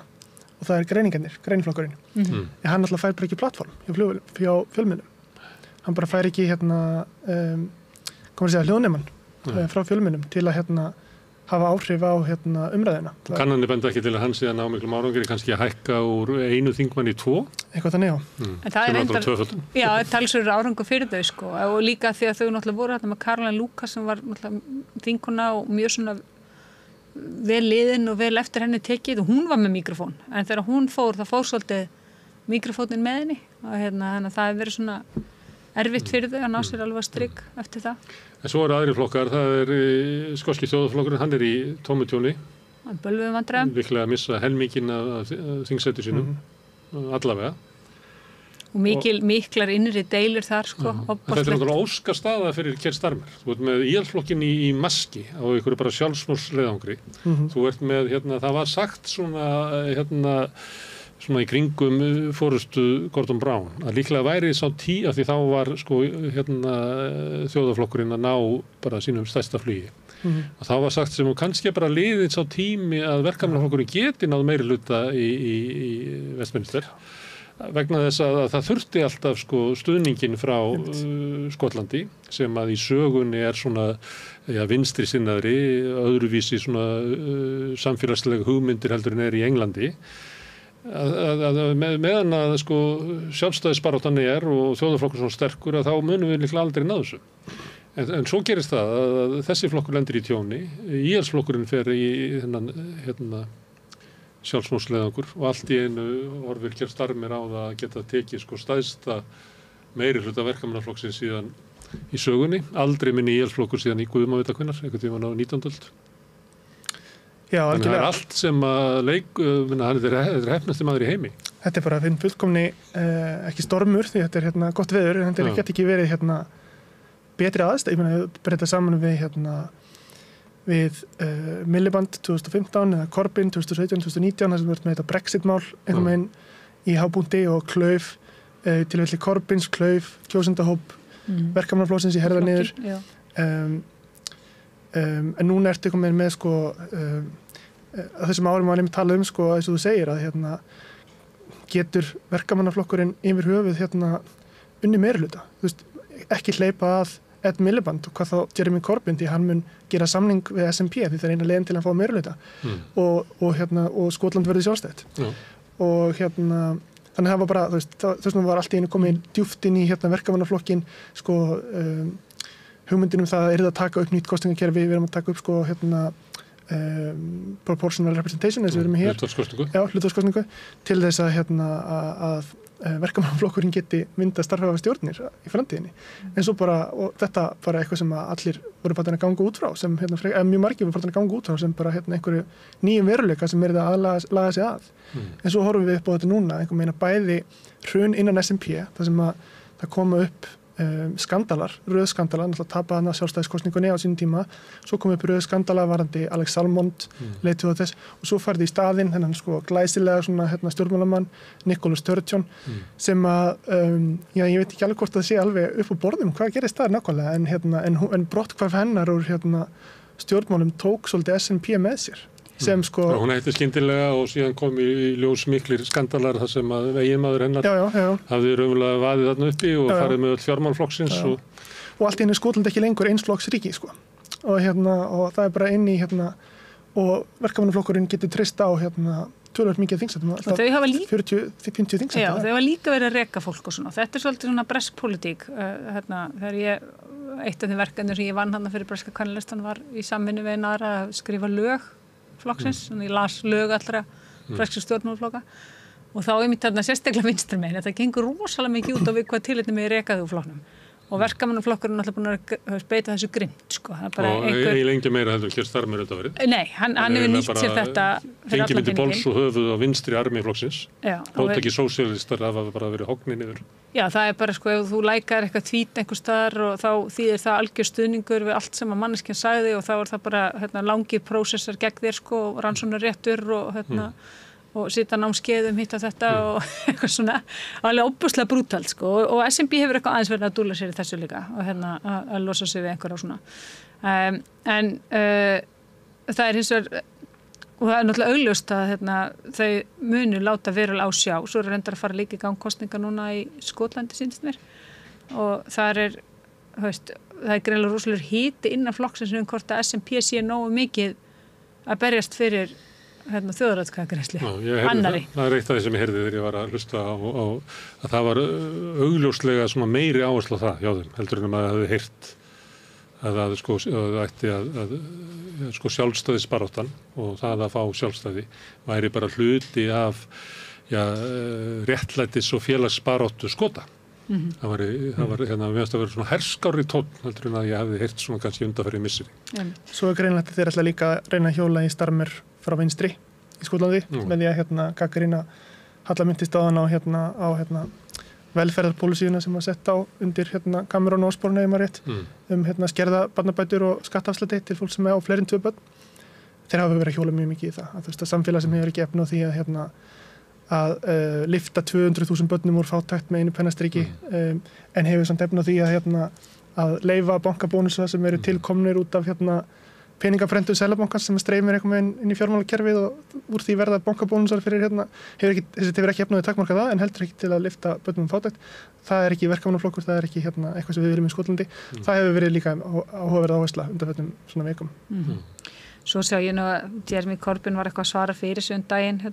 og það græniflokkurinn. En hann alltaf fær bara ekki plattform hjá fjölmiðlum. Hann bara fær ekki hljóðnemann frá fjölmiðlum til að hafa áhrif á umræðina. Kannanir benda ekki til að hann sé að ná miklum árangri kannski að hækka úr 1 þingmann í 2. Eitthvað þannig, já. En það reyndar tvöföldun. Já, talsverður árangur fyrir þau, sko. Og líka því að þau náttúrulega voru með Caroline Lucas sem var þingkona og mjög svona vel liðin og vel eftir henni tekið og hún var með mikrofón en þegar hún fór, það fór svolítið mikrofónin með henni og þannig að það hefur verið svona erfitt fyrir þau að ná sér alveg strik eftir það. En svo eru aðri flokkar, það skoski þjóðarflokkurinn, hann í tómu tjóni. Hann bölvuðum vandræðum. Líklega að missa helminginn af þingsæti sínum, allavega. Og miklar innri deilur þar, sko. Þetta náttúrulega óska staða fyrir Keir Starmer. Þú ert með íhaldsflokkin í maski á einhverju bara sjálfsmórsleiðangri. Þú ert með, það var sagt svona í kringum forystu Gordon Brown að líklega væri sá af því þá var sko þjóðarflokkurinn að ná bara sínum stærsta flugi. Og þá var sagt sem kannski bara liðið sá tími að verkamannaflokkurinn geti náð meiri hluta í Westminster. Vegna þess að það þurfti alltaf sko stuðningin frá Skotlandi sem að í sögunni svona vinstri sinnaðri, öðruvísi svona samfélagslega hugmyndir heldur en í Englandi. Meðan að sko sjálfstæðisbaráttan og þjóðarflokkur svona sterkur að þá munum við líklega aldrei ná þessu. En svo gerist það að þessi flokkur lendir í tjóni, íhaldsflokkurinn fer í þennan sjálfsmórsleiðangur og allt í einu horfir Keir Starmer á það að geta tekið sko stæðsta meiri hluta verkamannaflokksins síðan í sögunni, aldrei minni íhaldsflokkur síðan í Guðum að vita hvenær, einhvern tímann á 19. öld. Já, þannig að það allt sem að hann er hefnasti maður í heimi. Þetta bara fyrir fullkomni ekki stormur því þetta gott veður en þetta geti ekki verið betri aðstæð, ég meina breyta saman við Miliband 2015 eða Corbyn 2017-2019 þar sem verður með þetta Brexit-mál einhvern veginn í hábúndi og klauf tilfelli Corbyns, klauf kjósendahóp verkamannaflokksins í herða niður en núna ertu með sko að þessum árum var nefnir talað sko, eins og þú segir, að getur verkamannaflokkurinn yfir höfuð unni meirihluta. Þú veist, ekki hleypa að Ed Miliband og hvað þá Jeremy Corbyn, því hann mun gera samning við SNP því það er eina leiðin til að fá meirihluta og Skotland verði sjálfstætt. Og þannig það var bara, þú veist, þess vegna var allt í einu komið djúpt inn í verkamannaflokkin, sko, hugmyndin það að yrði að taka upp nýtt kosningakerfi, við erum að taka upp, sko, proportional representation, eins og við erum hér. Hlutfallskosningu, til þess að verkamannaflokkurinn geti mynda starfhæfa stjórnir í framtíðinni. En svo bara, og þetta bara eitthvað sem allir voru bara að ganga út frá, sem mjög margir voru bara að ganga út frá, sem bara einhverju nýjum veruleika sem það að laga sig að. En svo horfum við upp á þetta núna, einhver meina bæði hrun innan SNP, þar sem að það koma upp skandalar, röðskandalar, náttúrulega tapaði hann að sjálfstæðiskosningunni á sínum tíma, svo kom upp röðskandalar varandi Alex Salmond, leiðtogi þess, og svo færði í staðinn þennan sko glæsilega svona stjórnmálamann Nicola Sturgeon, sem að, ég veit ekki alveg hvort það sé alveg upp á borðum, hvað gerist það nákvæmlega, en brotthvarf hennar úr stjórnmálum tók svolítið SNP með sér. Sem sko... Hún hætti skyndilega og síðan kom í ljós miklir skandalar þar sem að eiginmaður hennar hafði raunverulega vaðið þarna uppi og farið með öll fjármálflokksins. Og allt í henni Skotland ekki lengur einsflokksríki, sko. Og það er bara inn í, og verkamannaflokkurinn getur treyst á, töluvert mikið þingsættum. Og þau hafa líka... 40-50 þingsættum. Já, þau hafa líka verið að reka fólk og svona. Þetta er svolítið svona bresk pólitík. Þegar eitt af þeim verkefnum sem ég vann þarna fyrir breska kvennalistan var í samvinnu við aðra að skrifa lög flokksins, ég las lög allra breskra stjórnmálaflokka og þá einmitt þarna sérstaklega vinstri megin, þetta gengur rosalega mikið út á við hvað tilefni með rekaði úr flokknum og verkamannaflokkurinn er alltaf búin að beita þessu grimt, sko. Og eiginlega engi meira heldur Keir Starmer þetta verið? Nei, hann hefur nýtt sér þetta fyrir allan myndi bols og höfuð á vinstri armi flokksins, þótt ekki sósíalistar hafa bara verið hognin yfir. Já, það er bara, sko, ef þú lækar eitthvað tvít einhver staðar og þá þýðir það algjör stuðningur við allt sem að manneskjan sagði og þá er það bara langir prósessar gegn þér, sko, rannsóknarréttur og sita námskeiðum hitt á þetta og eitthvað svona alveg óbúslega brútalt, sko, og SNP hefur eitthvað aðeins verið að dúlla sér í þessu líka og að losa sig við einhverja svona. En það er hins vegar, og það er náttúrulega augljóst að þau munu láta verulega á sjá, svo eru reyndar að fara líka í gang kosninga núna í Skotlandi sýnst mér og það er greinilega rosalega hiti innan flokksins hvort að SNP sé nógu mikið að berjast fyrir þjóðaratkvæðagreiðslu annari. Það er eitt af því sem ég heyrði þegar ég var að hlusta á að það var augljóslega svona meiri áherslu á það hjá þeim heldur en að maður hefði heyrt að það ætti að sjálfstæðisbaráttan og það að fá sjálfstæði væri bara hluti af réttlætis og félagsbaráttu Skota. Það var meðast að vera svona herskári tónn heldur en að ég hefði heyrt svona kannski undanfarið misseri. Svo er greinlegt að þeir ætla líka að reyna að hjóla í Starmer frá vinstri í Skotlandi með því að gagnrýna hallamyndist á velferðarpólisíuna sem var sett á undir Cameron og Osborne ef maður rétt skerða barnabætur og skattafslætti til fólk sem á fleiri en 2 börn. Þeir hafa verið að hjóla mjög mikið í það. Að samfélag sem hefur ekki efni á því að lyfta 200.000 börnum úr fátækt með einu pennastriki en hefur samt efni á því að leyfa bankabónusa sem eru tilkomnir út af peningafrendu Seðlabankans sem streymir einhvern veginn inn í fjármálakerfið og úr því verða bankabónusar fyrir hefur ekki efnaði takmarka það en heldur ekki til að lyfta börnum fátækt. Það er ekki verkamannaflokkur, það er ekki eitthvað sem við viljum í Skotlandi. Það hefur verið líka áhugaverð áhersla undanförnum svona vikum. Svo sjá ég nú að Jeremy Corbyn var eitthvað að svara fyrir sig daginn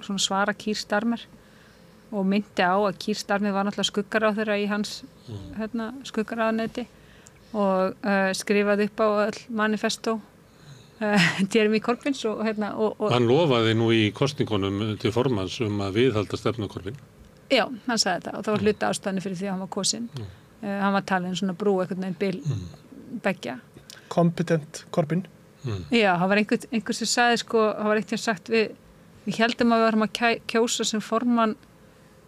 svona svara Keir Starmer og myndi á að Keir Starmer var náttúrulega skuggaráðherra í hans skuggaráðuneyti og skrifaði upp á öll manifesto Jeremy Corbyns og hann lofaði nú í kosningunum til formanns að viðhalda stefnu Corbyn. Já, hann sagði þetta og það var hluta ástæðan fyrir því að hann var kosinn. Hann var talin svona brú einhvern veginn bil beggja. Competent Corbyn. Já, það var einhver sem sagði það var eitthvað sagt við heldum að við varum að kjósa sem formann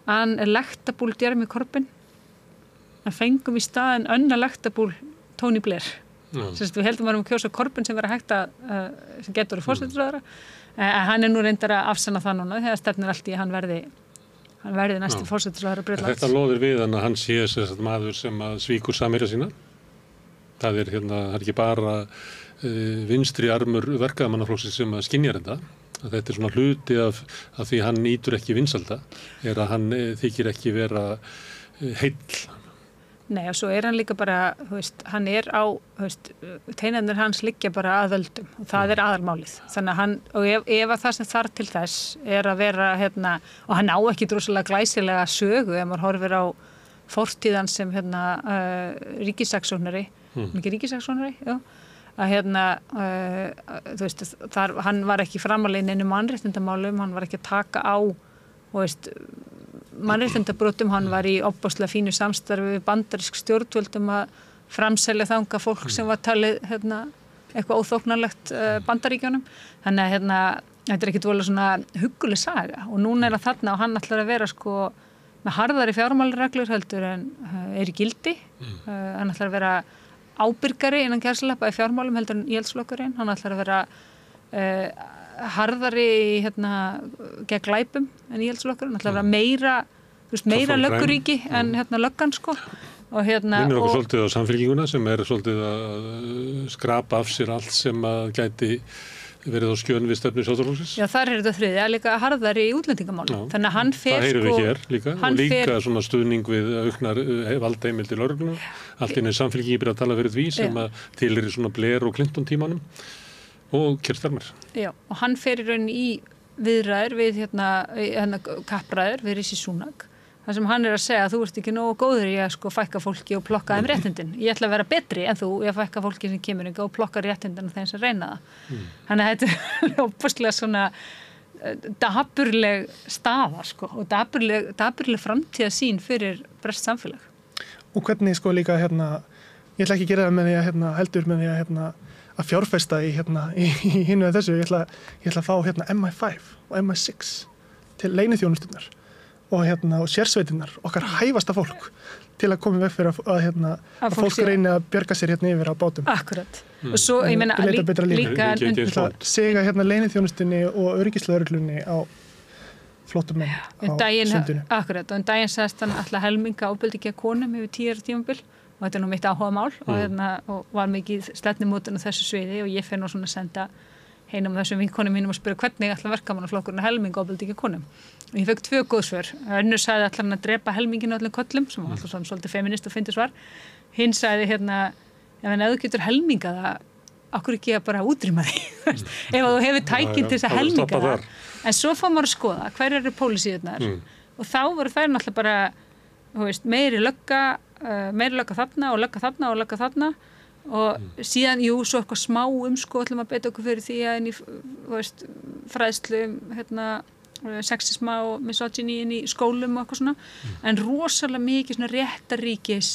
an electable Jeremy Corbyn að fengum í staðin unelectable Tony Blair. Við heldum að við varum að kjósa Corbyn sem verið hægt sem getur að forsætisráðherra. Hann er nú reyndar að afsanna það núna þegar stefnir allt í að hann verði næsti forsætisráðherra Bretlands. Þetta loðir við hann að hann sé maður sem svíkur samherja sína? Það er ekki bara vinstri armur verkaðamannaflokksins sem að skynjar þetta. Að þetta er svona hluti af því hann nýtur ekki vinsalda, er að hann þykir ekki vera heill. Nei, og svo er hann líka bara, hann er á, teinarnir hans liggja bara að völdum og það er aðalmálið. Þannig að hann, og ef að það sem þarf til þess er að vera, og hann á ekki drosalega glæsilega sögu ef maður horfir á fortíðan sem, ríkissaksóknari, ekki ríkissaksóknari, já, að hann var ekki framalegin einu mannréttindamálum, hann var ekki að taka á, mannréttindabrotum, hann var í ofboðslega fínu samstarfi við bandarísk stjórnvöldum að framselja þanga fólk sem var talið eitthvað óþóknarlegt Bandaríkjunum. Þannig að þetta er ekki dvolega svona hugguleg saga og núna er hann þarna og hann ætlar að vera með harðari fjármálareglur heldur en er í gildi. Hann ætlar að vera ábyrgari innan gæslappa í fjármálum heldur en íhaldsflokkurinn. Hann ætlar að vera harðari gegn glæpum en íhaldsflokkurinn, ætlar að vera meira lögguríki en löggan sko. Og minnir okkur svolítið á Samfylkinguna sem er svolítið að skrapa af sér allt sem að gæti verið á skjön við stefnu Sjálfstæðisflokksins. Já, þar er þetta þriðja líka harðari í útlendingamálum. Þannig að hann fer það heyrum við hér líka og líka svona stuðning við auknar valdheimildir lögreglunnar. Allt inni Samfylkingi byrja að tala fyrir því sem að tilheyrir svona Blair og Clinton tímanum og Keir Starmer. Já, og hann fer í rauninni í viðræður við kappræður við Rishi Sunak. Það sem hann er að segja að þú ert ekki nógu góður í að fækka fólki og plokka þeim réttindin. Ég ætla að vera betri en þú í að fækka fólki sem kemur og plokka réttindin og þeim sem reyna það. Þannig að þetta er óbúslega svona dapurleg staða og dapurleg framtíðarsýn fyrir breskt samfélag. Og hvernig líka ég ætla ekki að gera það með því að heldur með því að fjárfesta í hinu eða þessu. Ég ætla að fá MI5 og MI6 til leyniþjónustunnar og sérsveitinnar, okkar hæfasta fólk til að koma í veg fyrir að fólk reyni að bjarga sér yfir á bátum. Akkurat. Og svo, ég meina, líka sega leyniþjónustunni og öryggislögreglunni á flottum menn á sundinu. Akkurat, og daginn sagðist hann alltaf helminga ofbeldi gegn konum yfir 10 ára tímabil og þetta er nú mitt áhugamál og var mikið stefnumótun á þessu sviði og ég fer nú svona að senda einum af þessum vinkonum mínum að spyrja hvernig ætla verkamannaflokkurinn helminga ofbeldi gegn konum. Og ég fekk 2 góð svör. Önnur sagði ætla hann að drepa helminginu öllum kollum, sem var alltaf svona svolítið feminist og fyndi svar. Hinn sagði ef þú getur helmingað það, okkur ekki að bara útrýma því. Ef þú hefur tækinn til þess að helminga það. En svo fór maður að skoða, hver eru pólisíurnar? Og þá voru þær náttúrulega bara, meiri lögga þarna og lögga þarna og lögga þarna. Og síðan, svo eitthvað smá ætlum að beita okkur fyrir því að inn í fræðslu sexisma og misogyni inn í skólum og eitthvað svona, en rosalega mikið svona réttaríkis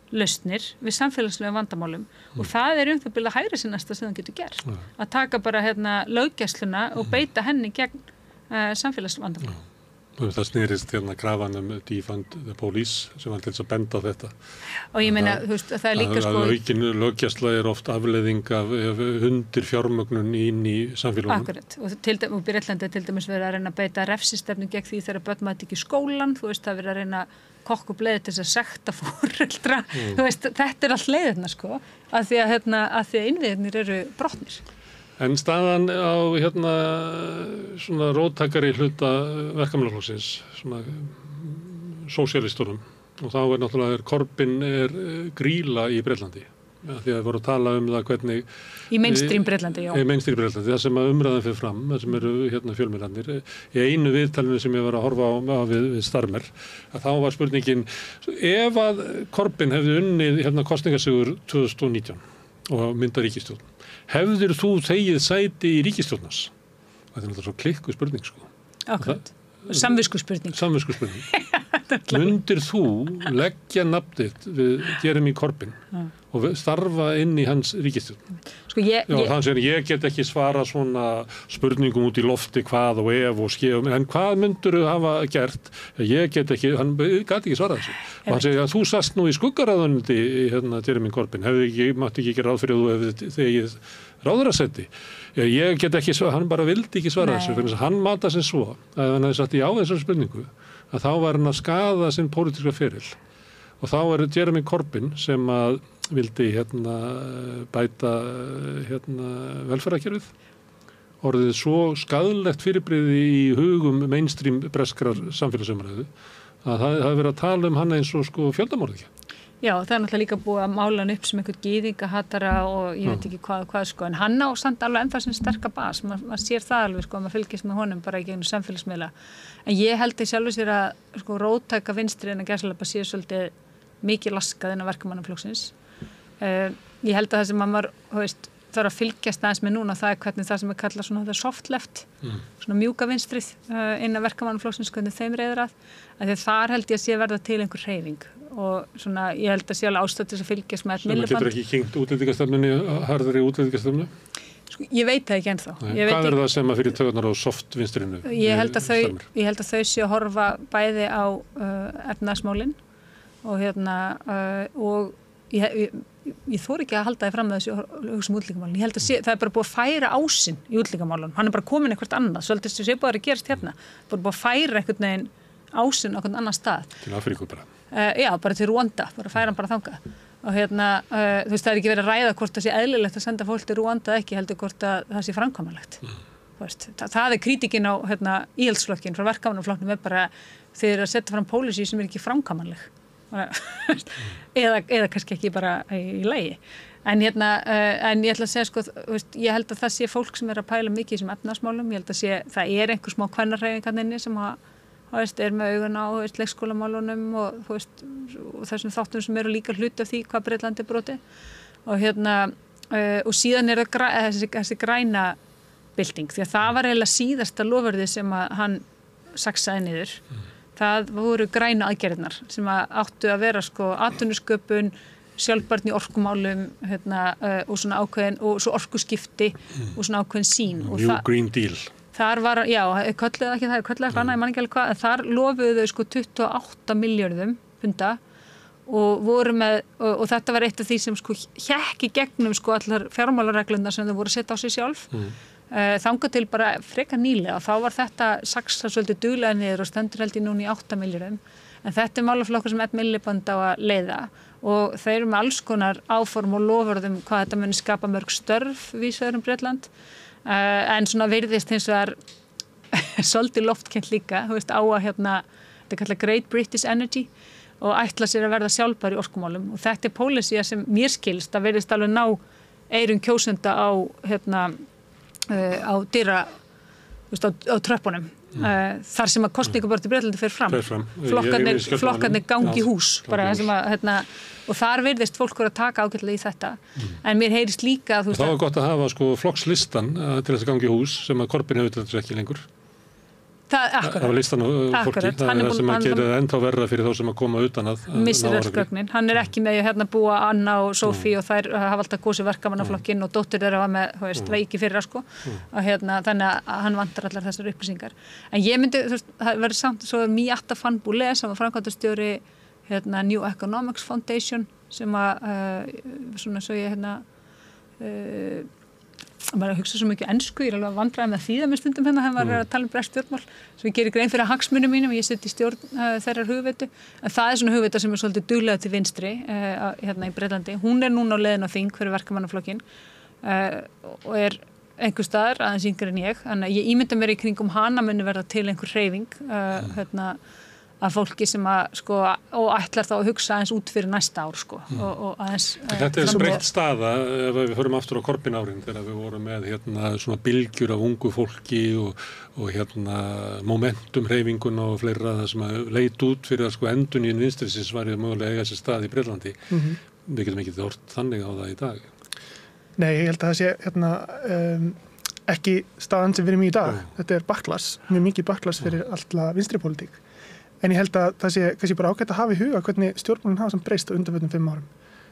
lausnir við samfélagslega vandamálum og það er það byrja hægri sinnasta sem það getur gert, að taka bara löggæsluna og beita henni gegn samfélagslega vandamálum. Það snýrist krafan defund the police sem var til þess að benda á þetta. Og ég meina, það er líka að aukin löggæsla er oft afleiðing af undir fjármögnun inn í samfélagum. Akkurat, og Breitlandi til dæmis verið að reyna að beita refsistefnu gegn því þegar börn mæti ekki í skólan, það verið að reyna að kokka upp leið til þess að sekta foreldra. Þetta er allt leiðirna að því að innviðirnir eru brotnir. En staðan á svona róttækari hluta verkamannaflokksins, svona sósíalistunum, og þá er náttúrulega Corbyn gríla í Breitlandi. Því að við vorum að tala það hvernig í mainstream Breitlandi, já. Í mainstream Breitlandi, það sem að umræðan fyrir fram, það sem eru fjölmiðlarnir. Í einu viðtalinu sem ég var að horfa á við Starmer, að þá var spurningin, ef að Corbyn hefði unnið kosningasigur 2019 og mynda ríkisstjórn, hefðir þú þegið sæti í ríkisstjórnars? Það er náttúrulega svo klikku spurning, Akkurat. Samvisku spurning. Mundir þú leggja nafnið við Jeremy Corbyn og starfa inn í hans ríkisstjórn? Þannig að ég get ekki svara svona spurningum út í lofti hvað og ef og skefum, en hvað myndur þú hafa gert? Ég get ekki, hann gæti ekki svara þessu. Og hann segir að þú sast nú í skuggaráðuneyti Jeremy Corbyn, mátti ekki ráð fyrir að þú hefði þegið ráðherrasetti. Ég get ekki svara, hann bara vildi ekki svara þessu, fyrir þess að hann mata sem svo, að hann hefði sagt já þessar spurningu, að þá var hann að skaða sinn pólitíska feril og þá Jeremy Corbyn sem að vildi bæta velferðarkerfið, orðið svo skaðlegt fyrirbrigði í hugum mainstream breskrar samfélagsumræðu að það hefur verið að tala um hann eins og sko fjöldamorðingja. Já, það náttúrulega líka búið að mála hann upp sem einhvern gyðingahatara og ég veit ekki hvað sko, en hann á samt alveg ennþá sem sterka bas, maður sér það alveg sko, maður fylgist með honum bara í gegnum samfélagsmiðla, en ég held í sjálfu sér að sko róttæka vinstri en að gæslepa sé svolítið mikið laskað innan verkamannaflokksins. Ég held að það sem maður, þarf að fylgjast aðeins með núna, það hvernig það sem kallað svona soft left, svona mjúka vinstrið innan verkamannaflokksins, hvernig þeim reiður að því þar held ég að sé verða til einhver hreyfing og svona ég held að sé alveg ástætt til að fylgjast með Sem getur ekki kynnt útlendingastefnunni, harðri útlendingastefnu? Sko, ég veit það ekki ennþá. Hvað það sem að fyrir tökurnar á soft vinstrinu? Ég held að þau sé að horfa bæði á efnahagsmálin og og ég þori ekki að halda þið fram með þessu hugsa útlendingamálin. Ég held að það bara búið að færa ásinn í útlendingamálunum. Hann bara komin eitthvað annað. Svolítið sem sé búið að gerast hérna. Búið að færa einhvern veginn ásinn á einhvern annan stað. Til Afríku bara. Já, bara til Rúanda. Bara færa hann bara þangað. Og þú veist, það ekki verið að ræða hvort það sé eðlilegt að senda fólk til Rúanda ekki heldur hvort að það sé framkvæmanlegt. Það krítikinn á íhaldsflokkinn frá verkamannaflokknum bara þeir að setja fram pólicy sem ekki framkvæmanleg. eða kannski ekki bara í lagi en ég ætla að segja sko, ég held að það sé fólk sem að pæla mikið í þessum efnahagsmálum, ég held að það einhver smá kvennarhreyfing inni sem með augun á leikskólamálunum og þessum þáttum sem eru líka hluti af því hvað Bretland broti og síðan þessi græna bylting, því að það var eiginlega síðasta loforðið sem að hann saksaði niður. Það voru grænu aðgerðirnar sem áttu að vera sko atvinnusköpun, sjálfbærni í orkumálum og svona ákveðin og svo orkuskipti og svona ákveðin sín. New Green Deal. Þar var, já, kölluðu ekki það, kölluðu eitthvað annað, ég man ekki alveg hvað, en þar lofuðu þau sko 28 milljörðum punda og voru með, og þetta var eitt af því sem sko hékk í gegnum sko allar fjármálareglurnar sem þau voru að setja á sig sjálf. Þangað til bara frekar nýlega þá var þetta saksa svolítið duglega niður og stendur held ég núna í 8 milljörðum en þetta málaflokkur sem 1 milliband á að leiða og þeir eru með alls konar áform og lofurðum hvað þetta muni skapa mörg störf vísvegar Bretland en svona virðist hins vegar svolítið loftkennt líka á að þetta kallað Great British Energy og ætla sér að verða sjálfbær í orkumálum og þetta pólisía sem mér skilst að virðist alveg ná eyrum kjósenda á dyra á tröppunum þar sem að kosningaborti Bretlandi fer fram. Flokkarnir gangi í hús bara sem að og þar virðist fólk að taka ágætlega í þetta en mér heyrist líka að það var gott að hafa sko flokkslistan til þess að gangi í hús sem að Corbyn hefur til þess ekki lengur. Það var listan á fólki, það sem að gera ennþá verra fyrir þá sem að koma utan að missir öll gögnin. Hann ekki með búa Anna og Sophie og þær hafa alltaf gósið verkamannaflokkinn og dóttir þeirra var með veiki fyrir sko og þannig að hann vantar allar þessar upplýsingar. En ég myndi, það verður samt svo Miatta van Boulé sem var framkvæmdastjóri New Economics Foundation sem að svona svo ég maður hugsa svo mikið ensku, ég alveg vandræði með þýða með stundum þegar maður að tala bresk stjórnmál svo ég gerir grein fyrir hagsmunum mínum og ég sitt í stjórn þeirrar hugveitu en það svona hugveita sem svolítið duglega til vinstri í Bretlandi, hún núna á leiðin á þing fyrir verkamannaflokkinn og einhver staðar aðeins yngri en ég, þannig að ég ímynda mér í kringum hana muni verða til einhver hreyfing að fólki sem að sko og ætlar þá að hugsa aðeins út fyrir næsta ár sko og aðeins Þetta breytt staða ef við förum aftur á Corbyn árin þegar við vorum með svona bylgjur af ungu fólki og momentum hreyfingun og fleira það sem að leit út fyrir að sko endurnýjun vinstrisins var mögulega eiga sér stað í Bretlandi. Við getum ekki þort þannig á það í dag. Nei, ég held að það sé ekki staðan sem við erum í dag. Þetta backlash, mjög mikið backlash fyrir alla vinstripólitík. En ég held að það sé kannski bara ágætt að hafa í huga hvernig stjórnmálin hafa samt breyst á undanförnum 5 árum.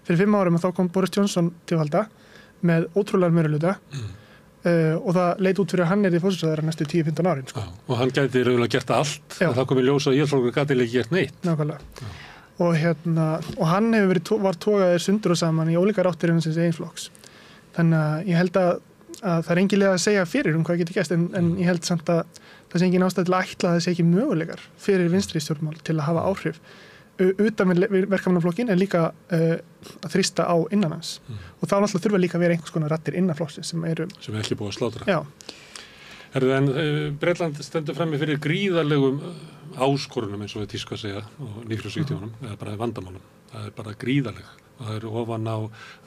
Fyrir 5 árum þá kom Boris Johnson til valda með ótrúlega meirihluta og það leit út fyrir að hann í forsætisráðherra næstu 10-15 árin. Sko. Og hann gæti raunverulega gert allt og það kom í ljós að íhaldsflokkurinn gat ekki gert neitt. Nákvæmlega. Og hann var togaðir sundur og saman í ólíkar áttir innan síns eigin flokks. Þannig að ég held að það engin leið að segja fyrir hvað getur gerst en ég held samt að það sé engin ástæð til að ætla að það sé ekki möguleikar fyrir vinstri stjórnmál til að hafa áhrif utan við verkamannaflokkin en líka að þrýsta á innan hans og þá náttúrulega þurfa líka að vera einhvers konar raddir innan flokksins sem er ekki búið að slátra. Já. En Bretland stendur frammi fyrir gríðarlegum áskorunum eins og við tísku að segja og nýfrjálsvíktímanum eða bara vandamálum. Það er bara gríðarleg og það eru ofan á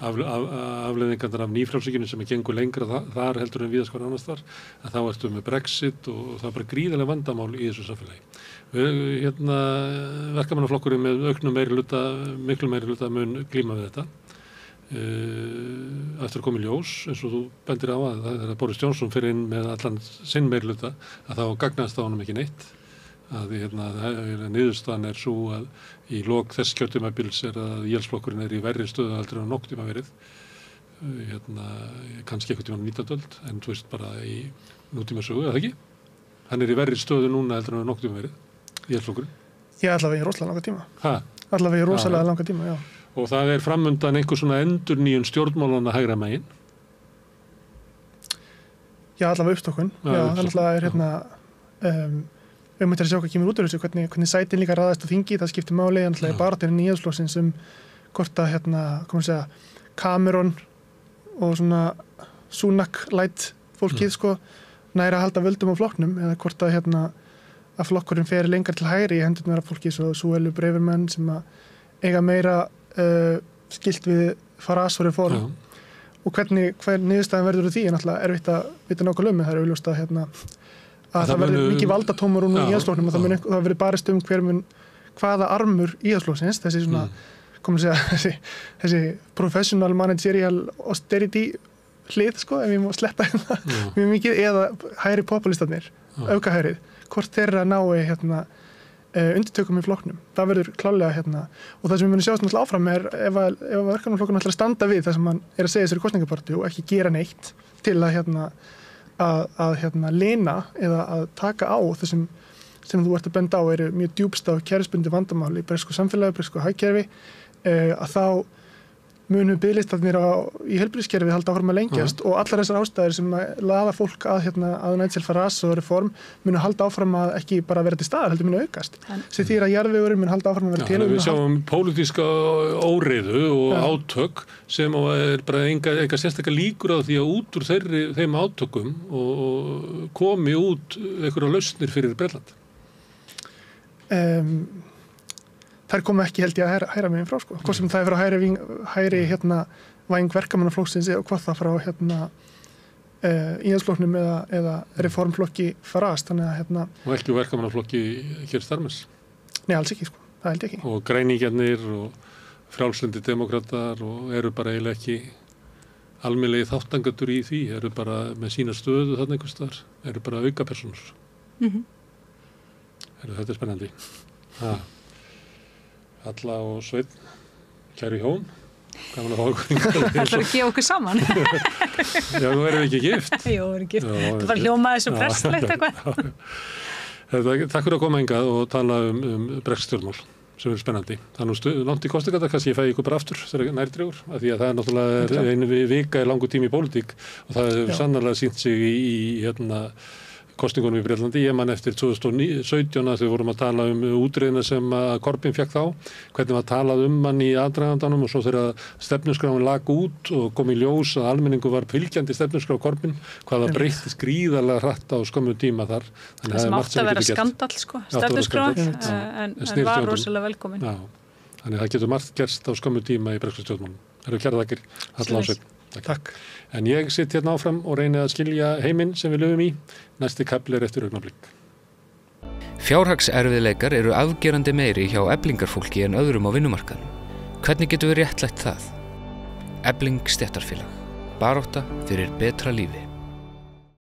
afleiðingarnar af nýfrjálsvíkinu sem gengur lengra þar heldur en víðast hvar annars þar en þá ertu með Brexit og það er bara gríðarleg vandamál í þessu samfélagi. Verkamannaflokkurinn með auknum miklu meirihluta mun glíma við þetta. Eftir að koma í ljós eins og þú bendir á að það er Boris Johnson fyrir inn með allan sinn meirihluta að þá gagnast það honum ekki neitt að niðurstaðan er svo að í lok þess kjörtímabils er að Íhaldsflokkurinn er í verri stöðu heldur en nokkuð tíma verið kannski eitthvað tíma 19. öld en þú veist bara í nútíma sögu, eða ekki? Hann er í verri stöðu núna heldur en nokkuð tíma verið Íhaldsflokkurinn. Já, allavega í rosalega langa tíma. Allavega í rosalega langa tíma, já. Og það er framundan einhver svona endurnýjun stjórnmálanna hægra megin. Já, allavega uppstokkun. Já, allavega er að sjá hvað kemur út úr þessu, hvernig sætin líka raðast á þingi, það skiptir máli, allavega barátturinn í Íhaldsflokksins hvort að Cameron og svona Sunak-læt fólkið næra að halda völdum á flokknum eða hvort að flokkurinn fer lengar til hægri í hendurnar af fólki svo Suelu Braverman sem að eiga meira skilt við Farage og Reform og hver niðurstaðan verður úr því er náttúrulega erfitt að vita nákvæmlega það er augljóst að það verður mikið valdatómur úr í Íhaldsflokknum og það verður barist hvaða armur Íhaldsflokksins þessi svona þessi professional managerial austerity hlið ef ég má sleppa mjög mikið eða hægri populistarnir öfgahærið, hvort þeirra nái undirtökum í flokknum. Það verður klálega og það sem við munum sjást náttúrulega áfram er ef verkamannaflokkurinn ætlar að standa við það sem hann er að segja sér í kosningapartíu og ekki gera neitt til að lina eða að taka á þessum sem þú ert að benda á eru mjög djúpstæð kerfisbundið vandamál í bresku samfélagi, bresku hagkerfi að þá munu biðlistarnir í heilbrigðiskerfið halda áfram að lengjast og allar þessar ástæður sem laða fólk að Nigel Farage og Reform munu halda áfram að ekki bara vera til staðar, heldur munu aukast. Sem því að jarðvegurinn mun halda áfram að vera til. Við sjáum pólitíska óreiðu og átök sem er bara enga sérstaklega líkur á því að út úr þeim átökum og komi út einhverja lausnir fyrir Bretland. Þær komu ekki held ég að hæra meginn frá hvort sem það er frá hæri væng verkamannaflokksins og hvað það frá Íhaldsflokknum eða reformflokki Farage þannig að og ekki verkamannaflokki Keir Starmers? Nei, alls ekki það held ég ekki. Og græningjarnir og frjálslyndi demokratar og eru bara eiginlega ekki almennilegi þáttangatur í því, eru bara með sína stöðu þarna einhvers staðar, eru bara aukapersónur. Þetta er spennandi. Halla og Sveinn, kæru hjón, gaman að fá okkur. Það er að gefa okkur saman. Já, nú erum við ekki gift. Jú, við erum gift. Það var hljómaði svo presslegt eitthvað. Takk fyrir að koma hingað og tala Brexit-stjórnmál sem er spennandi. Það er nú langt í kosningarnar, kannski ég fæ ykkur bara aftur þegar nærtregur, af því að það er náttúrulega einu vika í langu tími í pólitík og það hefur sannarlega sýnt sig í kosningunum í Bretlandi. Ég man eftir 2017 að við vorum að tala útreiðina sem Corbyn fékk þá, hvernig var talað hann í aðdragandanum og svo þegar stefnuskráin lag út og kom í ljós að almenningu var fylgjandi stefnuskrá Corbyn, hvað það breyttist gríðarlega hratt á skömmu tíma þar. Það sem átti að vera skandall stefnuskráin, en var rosalega velkomin. Já, þannig það getur margt gerst á skömmu tíma í bresku stjórnmálum. Það eru kærðakir, Halla og Sveinn. Takk. En ég sitt hérna áfram og reyni að skilja heiminn sem við lifum í. Næsti kafli eftir augnablik. Fjárhagserfiðleikar eru afgerandi meiri hjá eflingarfólki en öðrum á vinnumarkaðnum. Hvernig getum við réttlætt það? Efling stéttarfélag. Barátta fyrir betra lífi.